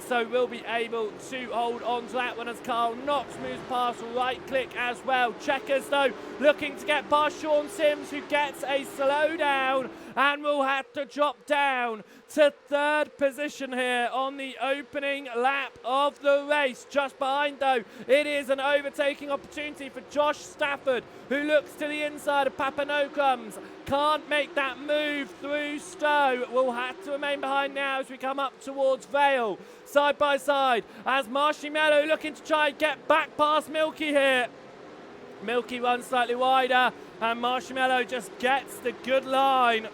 So we'll be able to hold on to that one as Carl Knox moves past right click as well. Checkers though looking to get past Sean Sims, who gets a slowdown, and will have to drop down to 3rd position here on the opening lap of the race. Just behind though, it is an overtaking opportunity for Josh Stafford, who looks to the inside of Papanokums. Can't make that move through Stowe. Will have to remain behind now as we come up towards Vale. Side by side as Marshmallow looking to try and get back past Milky here. Milky runs slightly wider, and Marshmallow just gets the good line.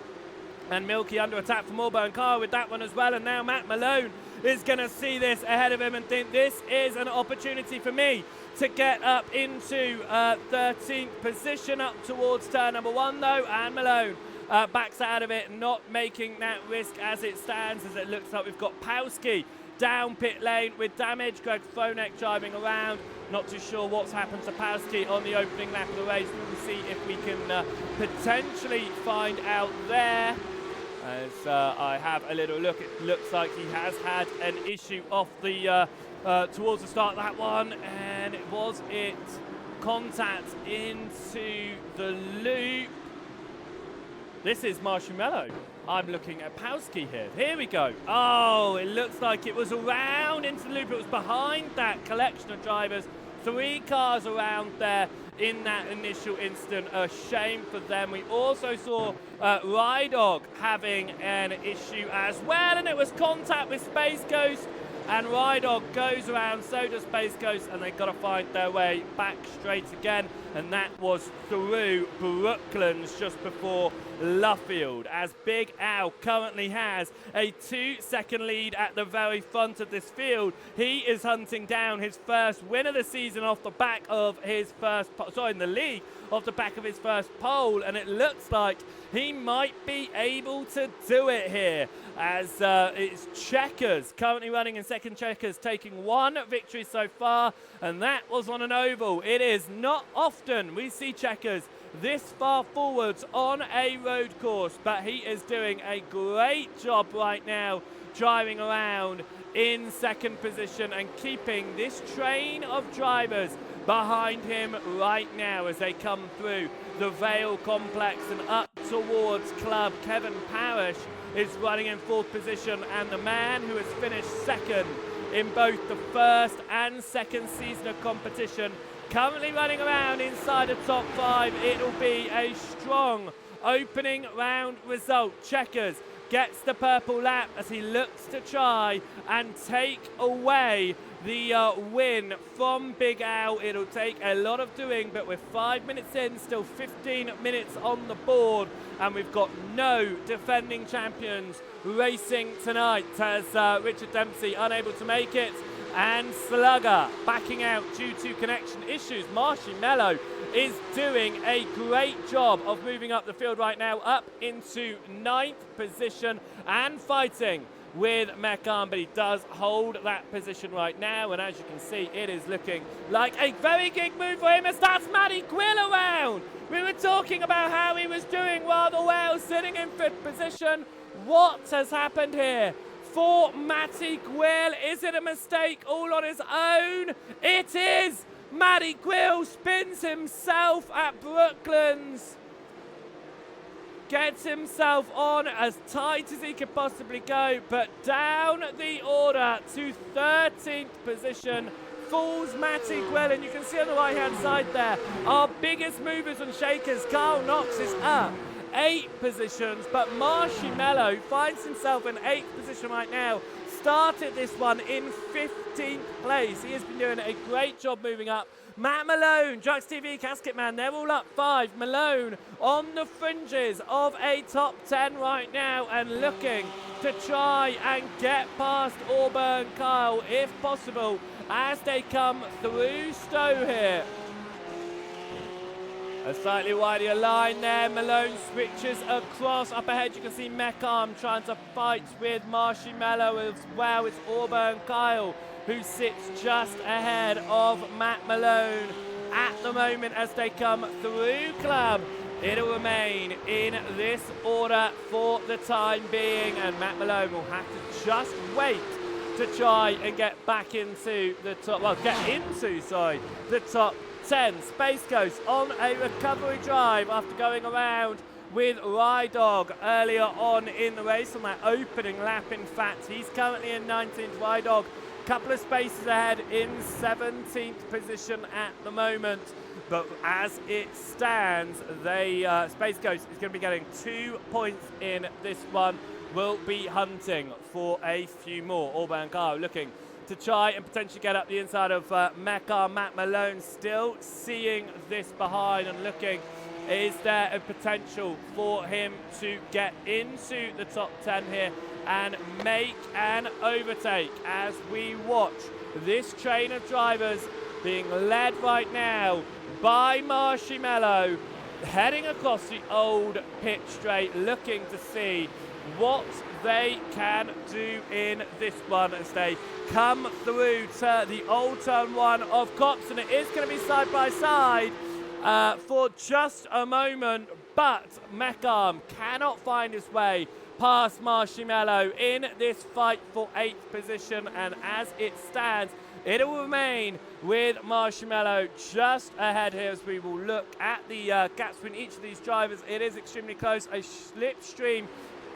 And Milky under attack from Auburn Kyle with that one as well. And now Matt Malone is going to see this ahead of him and think this is an opportunity for me to get up into 13th position up towards turn number 1 though. And Malone backs out of it, not making that risk as it stands, as it looks like we've got Powski down pit lane with damage. Greg Fonek driving around. Not too sure what's happened to Powski on the opening lap of the race. We'll see if we can potentially find out there. As I have a little look, it looks like he has had an issue off the towards the start of that one, and it was contact into the loop. This is Marshmallow. I'm looking at Powski here. Here we go. Oh, it looks like it was around into the loop. It was behind that collection of drivers. 3 cars around there in that initial incident. A shame for them. We also saw Rydog having an issue as well, and it was contact with Space Ghost. And Rydog goes around, so does Space Ghost, and they've got to find their way back straight again. And that was through Brooklands just before Luffield, as Big Al currently has a 2-second lead at the very front of this field. He is hunting down his first win of the season off the back of his first, in the league, off the back of his first pole, and it looks like he might be able to do it here, as it's Checkers currently running in second. Checkers taking 1 victory so far, and that was on an oval. It is not often we see Checkers this far forwards on a road course, but he is doing a great job right now driving around in second position and keeping this train of drivers behind him right now as they come through the Vale complex and up towards Club. Kevin Parrish is running in 4th position, and the man who has finished second in both the first and second season of competition, currently running around inside the top 5. It'll be a strong opening round result. Checkers gets the purple lap as he looks to try and take away the win from Big Al. It'll take a lot of doing, but we're 5 minutes in, still 15 minutes on the board, and we've got no defending champions racing tonight, as Richard Dempsey unable to make it, and Slugger backing out due to connection issues. Marshmallow is doing a great job of moving up the field right now, up into 9th position and fighting with Meccan, but he does hold that position right now, and as you can see, it is looking like a very big move for him, as that's Matty Quill around. We were talking about how he was doing rather well, sitting in 5th position. What has happened here? for Matty Gwill. Is it a mistake all on his own? It is! Matty Gwill spins himself at Brooklands. Gets himself on as tight as he could possibly go, but down the order to 13th position falls Matty Gwill, and you can see on the right hand side there, our biggest movers and shakers, Carl Knox is up 8 positions, but Marshmallow finds himself in 8th position right now. Started this one in 15th place. He has been doing a great job moving up. Matt Malone, Jux TV, Casket Man, they're all up 5. Malone on the fringes of a top 10 right now and looking to try and get past Auburn Kyle if possible as they come through Stowe here. A slightly wider line there. Malone switches across. Up ahead you can see Meckham trying to fight with Marshmallow as well. It's Auburn Kyle who sits just ahead of Matt Malone at the moment as they come through club. It'll remain in this order for the time being, and Matt Malone will have to just wait to try and get back into the top, the top 10. Space Ghost on a recovery drive after going around with Rydog earlier on in the race on that opening lap. In fact, he's currently in 19th. Rydog couple of spaces ahead in 17th position at the moment, but as it stands, Space Ghost is going to be getting 2 points in this one. Will be hunting for a few more. Auburn Kyle looking to try and potentially get up the inside of Mecca. Matt Malone still seeing this behind and looking, is there a potential for him to get into the top 10 here and make an overtake as we watch this train of drivers being led right now by Marshmallow heading across the old pit straight, looking to see what they can do in this one as they come through to the old turn 1 of Cops, and it is going to be side by side for just a moment, but Meckham cannot find his way past Marshmallow in this fight for 8th position, and as it stands, it will remain with Marshmallow just ahead here as we will look at the gaps between each of these drivers. It is extremely close. A slipstream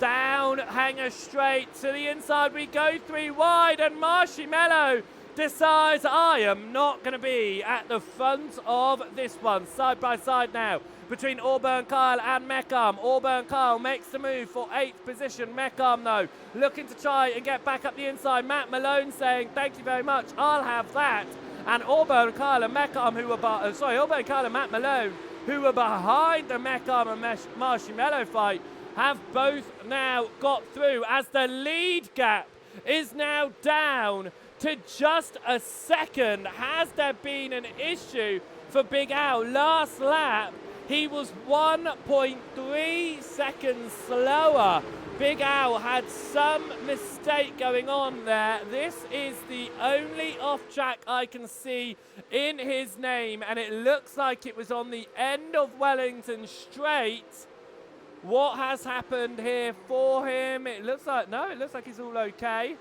down hanger straight to the inside. We go 3 wide, and Marshmallow decides I am not going to be at the front of this one. Side by side now between Auburn Kyle and Meckham. Auburn Kyle makes the move for 8th position. Meckham, though, looking to try and get back up the inside. Matt Malone saying, thank you very much, I'll have that. And Auburn Kyle and Meckham, Auburn Kyle and Matt Malone, who were behind the Meckham and Marshmallow fight, have both now got through as the lead gap is now down to just a second. Has there been an issue for Big Al? Last lap, he was 1.3 seconds slower. Big Al had some mistake going on there. This is the only off-track I can see in his name, and it looks like it was on the end of Wellington Straight. What has happened here for him? It looks like he's all okay.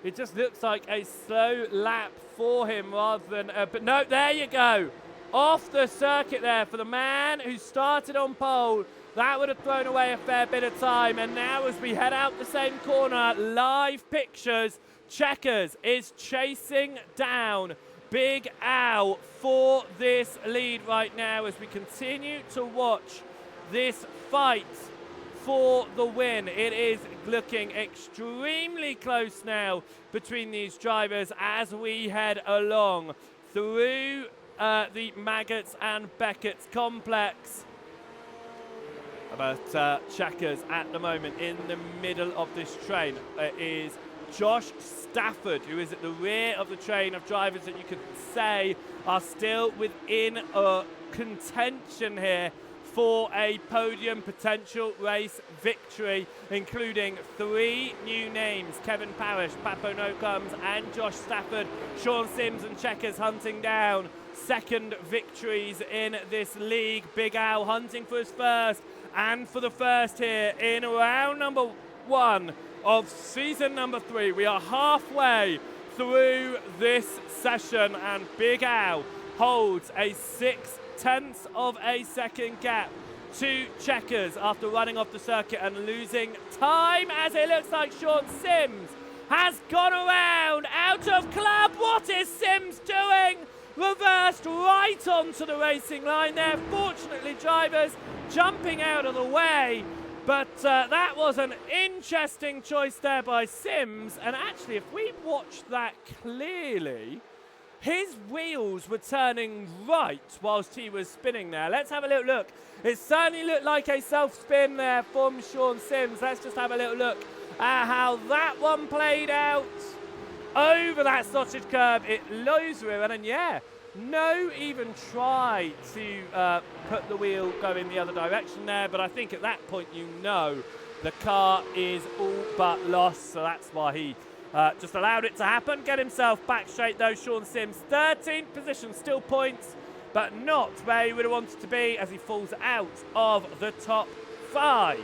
It just looks like a slow lap for him rather than, but no, there you go. Off the circuit there for the man who started on pole. That would have thrown away a fair bit of time. And now as we head out the same corner, live pictures, Checkers is chasing down Big Al for this lead right now as we continue to watch this fight for the win. It is looking extremely close now between these drivers as we head along through the Maggots and Beckett's complex. But Checkers at the moment in the middle of this train is Josh Stafford, who is at the rear of the train of drivers that you could say are still within a contention here for a podium potential race victory, including 3 new names: Kevin Parrish, Papo No Comes, and Josh Stafford. Sean Sims and Checkers hunting down second victories in this league. Big Al hunting for his first, and for the first here in round number one of season number 3. We are halfway through this session, and Big Al holds a 0.6 of a second gap to Checkers after running off the circuit and losing time, as it looks like Sean Sims has gone around out of club. What is Sims doing? Reversed right onto the racing line there. Fortunately, drivers jumping out of the way. But that was an interesting choice there by Sims. And actually, if we watch that clearly, his wheels were turning right whilst he was spinning there. Let's have a little look. It certainly looked like a self-spin there from Sean Sims. Let's just have a little look at how that one played out. Over that sausage curb, it lows through, and then, yeah, no even try to put the wheel going the other direction there, but I think at that point you know the car is all but lost, so that's why he just allowed it to happen. Get himself back straight though, Sean Sims. 13th position, still points, but not where he would have wanted to be as he falls out of the top 5.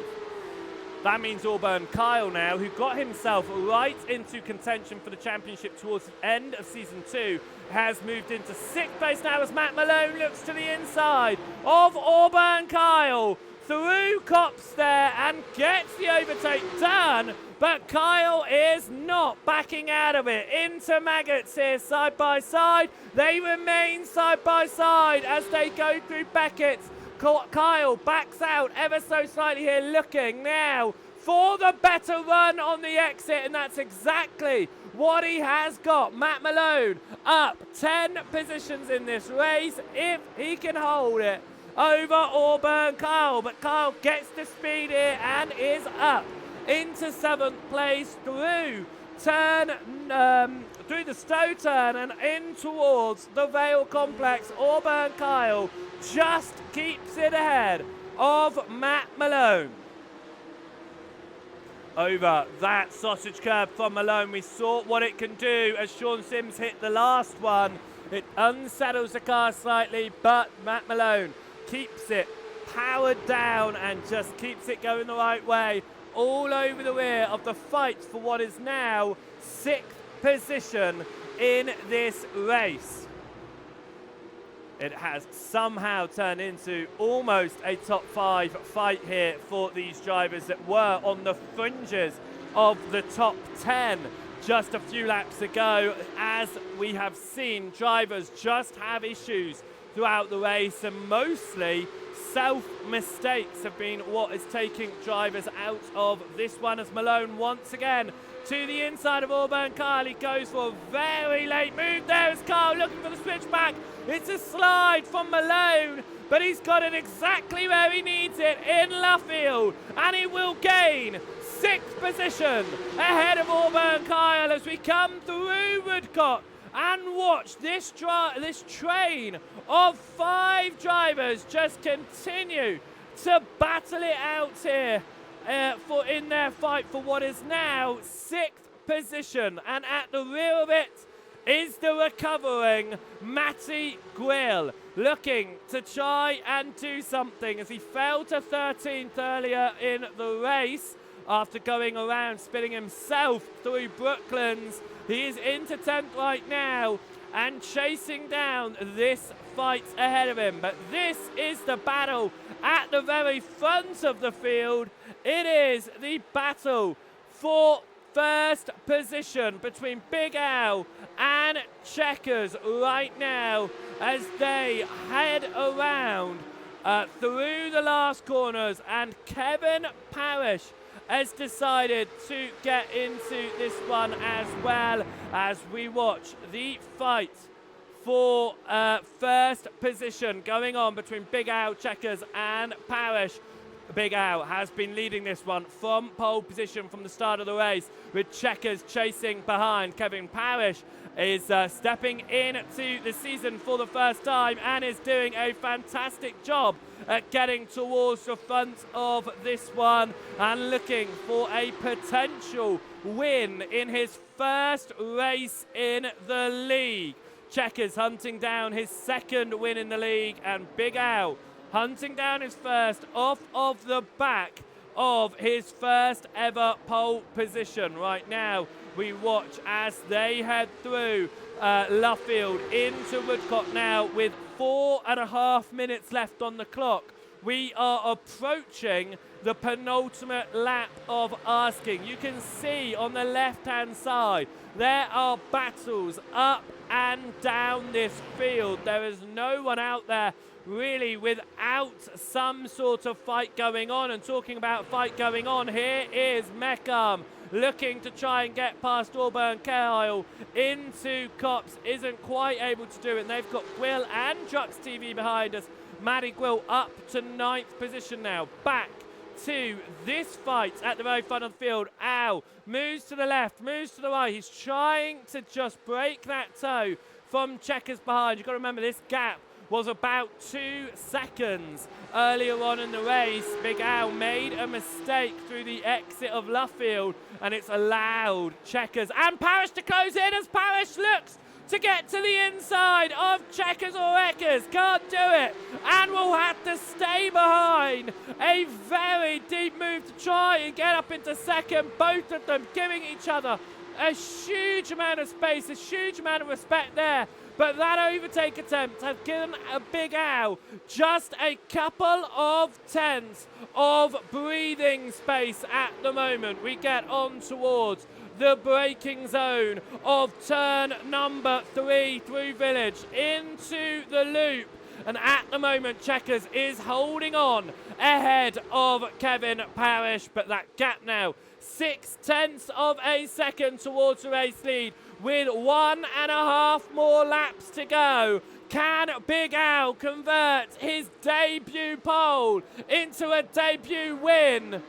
That means Auburn Kyle now, who got himself right into contention for the championship towards the end of season 2, has moved into 6th place now as Matt Malone looks to the inside of Auburn Kyle. Through Cops there and gets the overtake done, but Kyle is not backing out of it. Into Maggots here side by side. They remain side by side as they go through Beckett's. Kyle backs out ever so slightly here, looking now for the better run on the exit, and that's exactly what he has got. Matt Malone up 10 positions in this race if he can hold it over Auburn Kyle, but Kyle gets the speed here and is up into 7th place through through the Stowe turn and in towards the Vale complex. Auburn Kyle just keeps it ahead of Matt Malone. Over that sausage curb from Malone, we saw what it can do as Sean Sims hit the last one. It unsettles the car slightly, but Matt Malone keeps it powered down and just keeps it going the right way, all over the rear of the fight for what is now 6th position in this race. It has somehow turned into almost a top 5 fight here for these drivers that were on the fringes of the top 10 just a few laps ago. As we have seen, drivers just have issues throughout the race, and mostly self-mistakes have been what is taking drivers out of this one, as Malone once again to the inside of Auburn Kyle. He goes for a very late move. There is Kyle looking for the switchback. It's a slide from Malone, but he's got it exactly where he needs it in Luffield, and he will gain 6th position ahead of Auburn Kyle as we come through Woodcock and watch this train of 5 drivers just continue to battle it out here in their fight for what is now 6th position. And at the rear of it is the recovering Matty Grill, looking to try and do something as he fell to 13th earlier in the race after going around spinning himself through Brooklands. He is into 10th right now and chasing down this fight ahead of him. But this is the battle at the very front of the field. It is the battle for 1st position between Big Al and Checkers right now as they head around through the last corners, and Kevin Parrish has decided to get into this one as well, as we watch the fight for 1st position going on between Big Al, Checkers and Parrish. Big Al has been leading this one from pole position from the start of the race, with Checkers chasing behind. Kevin Parrish is stepping into the season for the first time and is doing a fantastic job at getting towards the front of this one and looking for a potential win in his first race in the league. Checkers hunting down his 2nd win in the league, and Big Al hunting down his first off of the back of his first ever pole position. Right now, we watch as they head through Luffield into Woodcote now with 4.5 minutes left on the clock. We are approaching the penultimate lap of asking. You can see on the left-hand side, there are battles up and down this field. There is no one out there really without some sort of fight going on. And talking about fight going on, here is Meckham looking to try and get past Auburn Kyle into Cops, isn't quite able to do it. And they've got Gwill and Trucks TV behind us. Matty Gwill up to 9th position now. Back to this fight at the very front of the field. Ow, moves to the left, moves to the right. He's trying to just break that toe from Checkers behind. You've got to remember this gap was about 2 seconds earlier on in the race. Big Al made a mistake through the exit of Luffield, and it's allowed Checkers and Parrish to close in as Parrish looks to get to the inside of Checkers or Eckers. Can't do it, and will have to stay behind. A very deep move to try and get up into second. Both of them giving each other a huge amount of space, a huge amount of respect there. But that overtake attempt has given a Big Al just a couple of tenths of breathing space at the moment. We get on towards the braking zone of turn number 3 through Village into the loop. And at the moment, Checkers is holding on ahead of Kevin Parrish. But that gap now, 0.6 of a second towards the race lead with 1.5 more laps to go. Can Big Al convert his debut pole into a debut win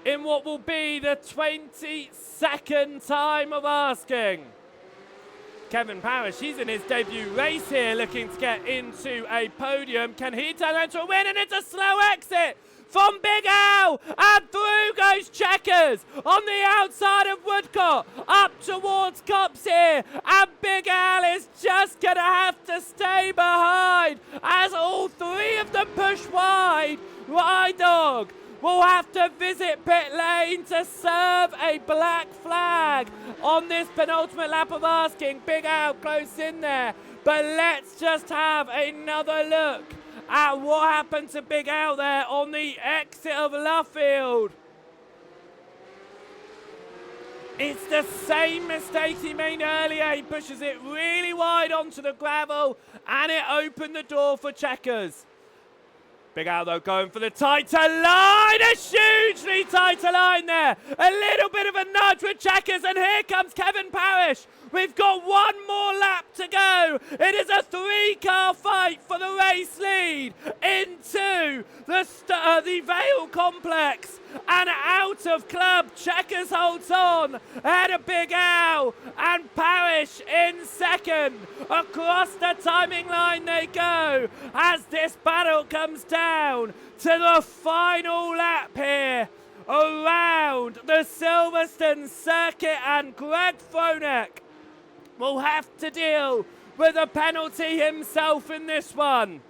in what will be the 22nd time of asking? Kevin Parrish, he's in his debut race here, looking to get into a podium. Can he turn into a win? And it's a slow exit from Big Al, and through goes Checkers on the outside of Woodcote, up towards Cops here, and Big Al is just going to have to stay behind as all 3 of them push wide. Ride Dog will have to visit pit lane to serve a black flag on this penultimate lap of asking. Big Al close in there, but let's just have another look at what happened to Big Al there on the exit of Luffield. It's the same mistake he made earlier. He pushes it really wide onto the gravel, and it opened the door for Checkers. Big Al, though, going for the tighter line. A hugely tighter line there. A little bit of a nudge with Checkers, and here comes Kevin Parrish. We've got 1 more lap to go. It is a 3-car fight for the race lead into the Vale Complex. And out of club, Checkers holds on ahead of Big Al, and Parrish in second. Across the timing line they go as this battle comes down to the final lap here around the Silverstone circuit, and Greg Fronek will have to deal with a penalty himself in this one.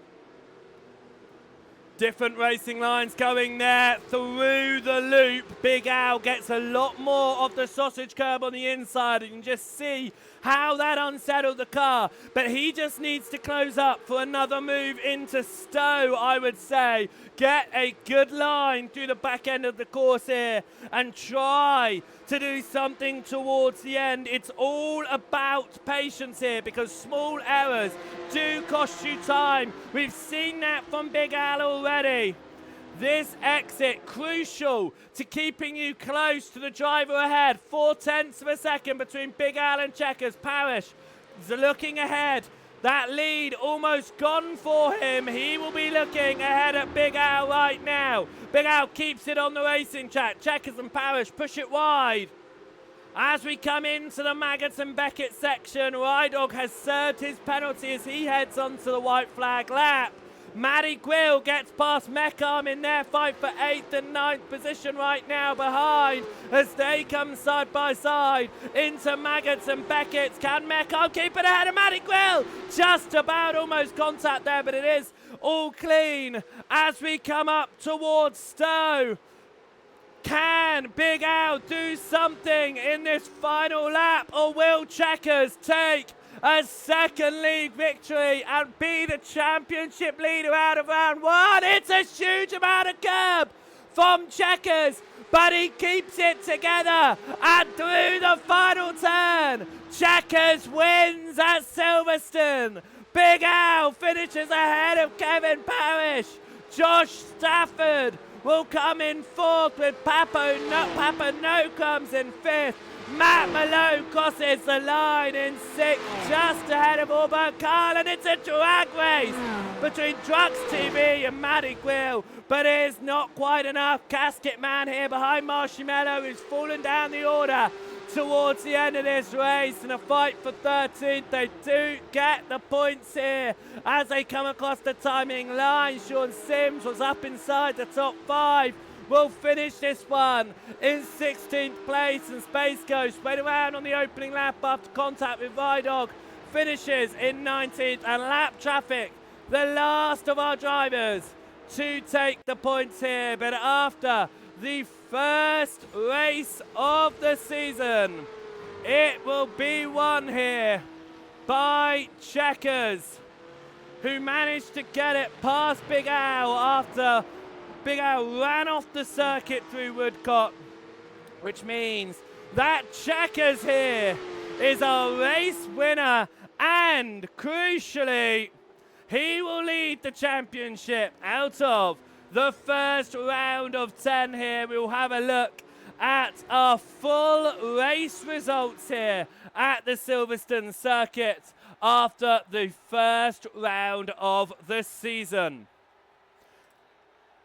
Different racing lines going there through the loop. Big Al gets a lot more of the sausage curb on the inside. You can just see how that unsettled the car. But he just needs to close up for another move into Stowe, I would say. Get a good line through the back end of the course here and try to do something towards the end. It's all about patience here, because small errors do cost you time. We've seen that from Big Al already. This exit crucial to keeping you close to the driver ahead. 0.4 of a second between Big Al and Checkers. Parrish is looking ahead. That lead almost gone for him. He will be looking ahead at Big Al right now. Big Al keeps it on the racing track. Checkers and Parrish push it wide. As we come into the Maggots and Beckett section, Rydog has served his penalty as he heads onto the white flag lap. Matty Gwill gets past Meckham in their fight for 8th and 9th position right now behind as they come side by side into Maggots and Beckett's. Can Meckham keep it ahead of Matty Gwill? Just about almost contact there, but it is all clean as we come up towards Stowe. Can Big Al do something in this final lap, or will Checkers take a second league victory and be the championship leader out of round one? It's a huge amount of curb from Checkers, but he keeps it together, and through the final turn, Checkers wins at Silverstone. Big Al finishes ahead of Kevin Parrish. Josh Stafford will come in fourth, with Papa No comes in fifth. Matt Malone crosses the line in sixth, just ahead of Auburn Carl, and it's a drag race between Drux TV and Matty Quill, but it is not quite enough. Casket Man here behind Marshmallow, who's fallen down the order towards the end of this race in a fight for 13th. They do get the points here as they come across the timing line. Sean Sims was up inside the top 5. Will finish this one in 16th place, and Space Ghost went around on the opening lap after contact with Vidog, finishes in 19th, and Lap Traffic, the last of our drivers to take the points here. But after the first race of the season, it will be won here by Checkers, who managed to get it past Big Al after Big Al ran off the circuit through Woodcock, which means that Checkers here is our race winner, and crucially, he will lead the championship out of the first round of 10 here. We'll have a look at our full race results here at the Silverstone circuit after the first round of the season.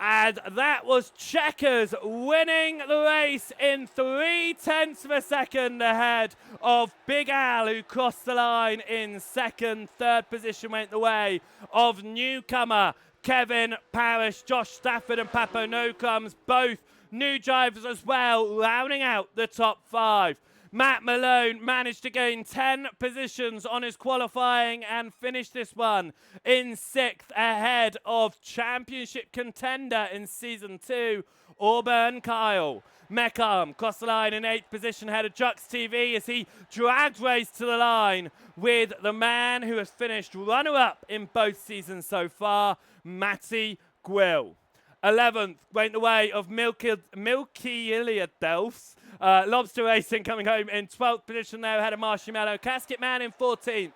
And that was Checkers winning the race in 0.3 of a second ahead of Big Al, who crossed the line in second. Third position went the way of newcomer Kevin Parrish. Josh Stafford and Papo No comes, both new drivers as well, rounding out the top 5. Matt Malone managed to gain 10 positions on his qualifying and finish this one in 6th ahead of championship contender in Season 2, Auburn Kyle. Meckham crossed the line in 8th position ahead of Jux TV as he dragged race to the line with the man who has finished runner-up in both seasons so far, Matty Gwill. 11th went the way of Milky Delphs. Lobster Racing coming home in 12th position there ahead of Marshmallow. Casket Man in 14th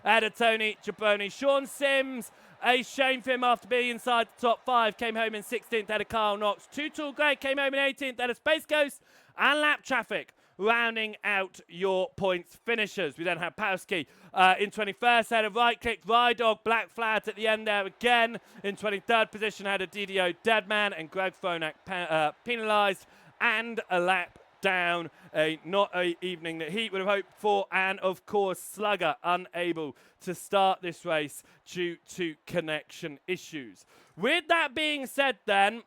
ahead of Tony Jabroni. Sean Sims, a shame for him after being inside the top 5, came home in 16th ahead of Carl Knox. Too Tall Grey came home in 18th ahead of Space Ghost, and Lap Traffic rounding out your points finishers. We then have Powski in 21st ahead of Right Click, Rydog, Black Flat at the end there again. In 23rd position ahead of DDO Deadman, and Greg Phonak penalised and a lap down. Not a evening that he would have hoped for, and of course Slugger unable to start this race due to connection issues. With that being said then,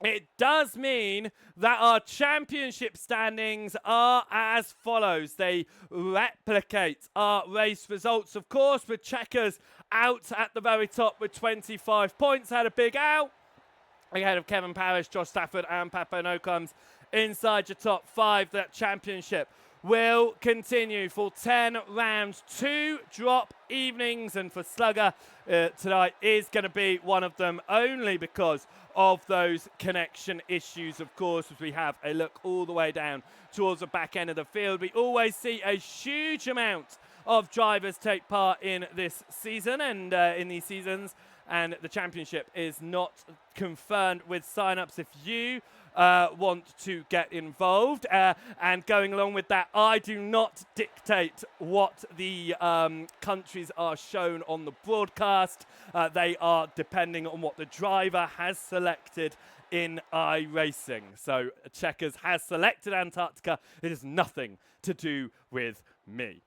it does mean that our championship standings are as follows. They replicate our race results, of course, with Checkers out at the very top with 25 points ahead of Big Al, ahead of Kevin Parrish, Josh Stafford and Papo No comes inside your top 5. That championship will continue for 10 rounds, 2 drop evenings, and for Slugger tonight is going to be one of them, only because of those connection issues, of course, as we have a look all the way down towards the back end of the field. We always see a huge amount of drivers take part in this season and in these seasons, and the championship is not confirmed with sign-ups. If you want to get involved, and going along with that, I do not dictate what the countries are shown on the broadcast. They are depending on what the driver has selected in iRacing. So Checkers has selected Antarctica. It has nothing to do with me.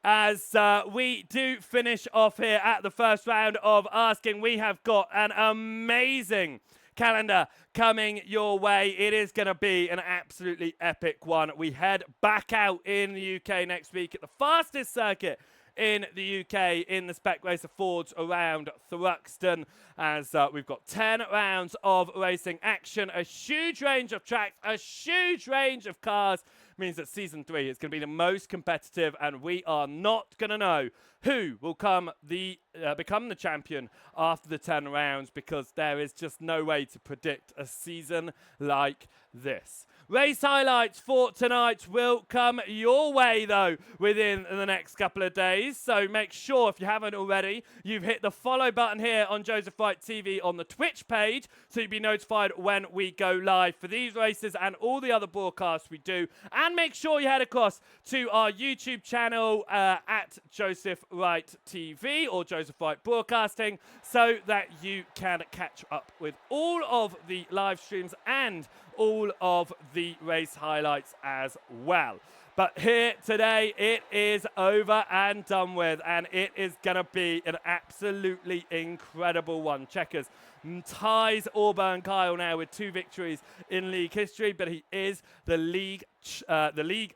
As we do finish off here at the first round of Asking, we have got an amazing calendar coming your way. It is going to be an absolutely epic one. We head back out in the UK next week at the fastest circuit in the UK in the Spec Racer Fords around Thruxton, as we've got 10 rounds of racing action, a huge range of tracks, a huge range of cars. Means that season 3 is going to be the most competitive, and we are not going to know who will become the champion after the 10 rounds, because there is just no way to predict a season like this. Race highlights for tonight will come your way, though, within the next couple of days. So make sure, if you haven't already, you've hit the follow button here on Joseph Wright TV on the Twitch page, so you'll be notified when we go live for these races and all the other broadcasts we do. And make sure you head across to our YouTube channel at Joseph Wright TV or Joseph Wright Broadcasting, so that you can catch up with all of the live streams and all of the race highlights as well. But here today, it is over and done with, and it is going to be an absolutely incredible one. Checkers ties Auburn Kyle now with 2 victories in league history, but he is the league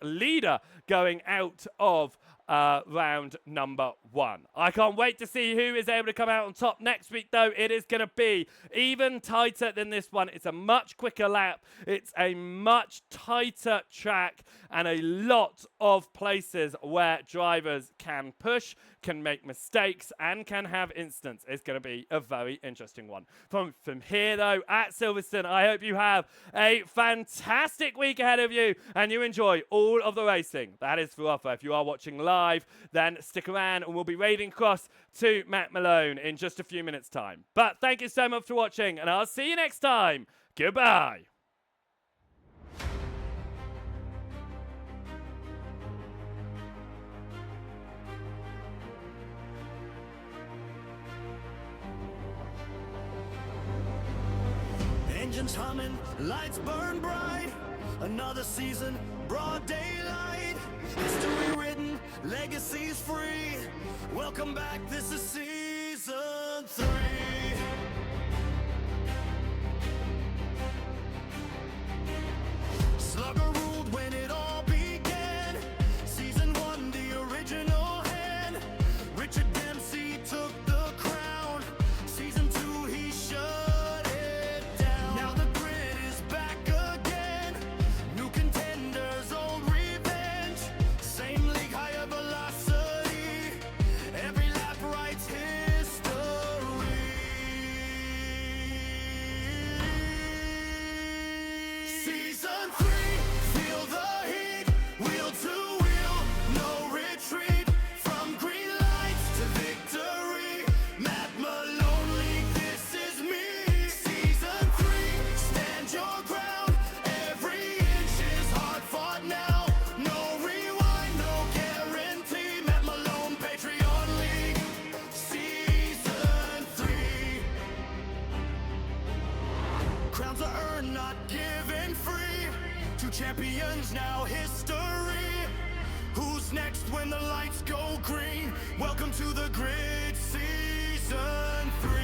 leader going out of round number 1. I can't wait to see who is able to come out on top next week, though. It is going to be even tighter than this one. It's a much quicker lap. It's a much tighter track, and a lot of places where drivers can push, can make mistakes, and can have incidents. It's going to be a very interesting one. From here, though, at Silverstone, I hope you have a fantastic week ahead of you, and you enjoy all of the racing that is for offer. If you are watching live, then stick around, and we'll be raiding across to Matt Malone in just a few minutes' time. But thank you so much for watching, and I'll see you next time. Goodbye. Engines humming, lights burn bright. Another season, broad daylight. History written, legacies free. Welcome back, this is season 3. Slugger ruled when it all began. Season 1, the original hand. Richard Dempsey took the crown. Season 2, he shut it down. Now the grid is back again. New contenders, old revenge. Same league, higher velocity. Every lap writes history. Season 3, feel the heat. Wheel to wheel, no retreat. From green lights to victory. Matt Malone League, this is me. Season 3, stand your ground. Every inch is hard fought now. No rewind, no guarantee. Matt Malone Patreon League, Season 3. Crowns are earned, not given free. 2 champions, now history. Who's next when the lights go green? Welcome to the grid, Season 3.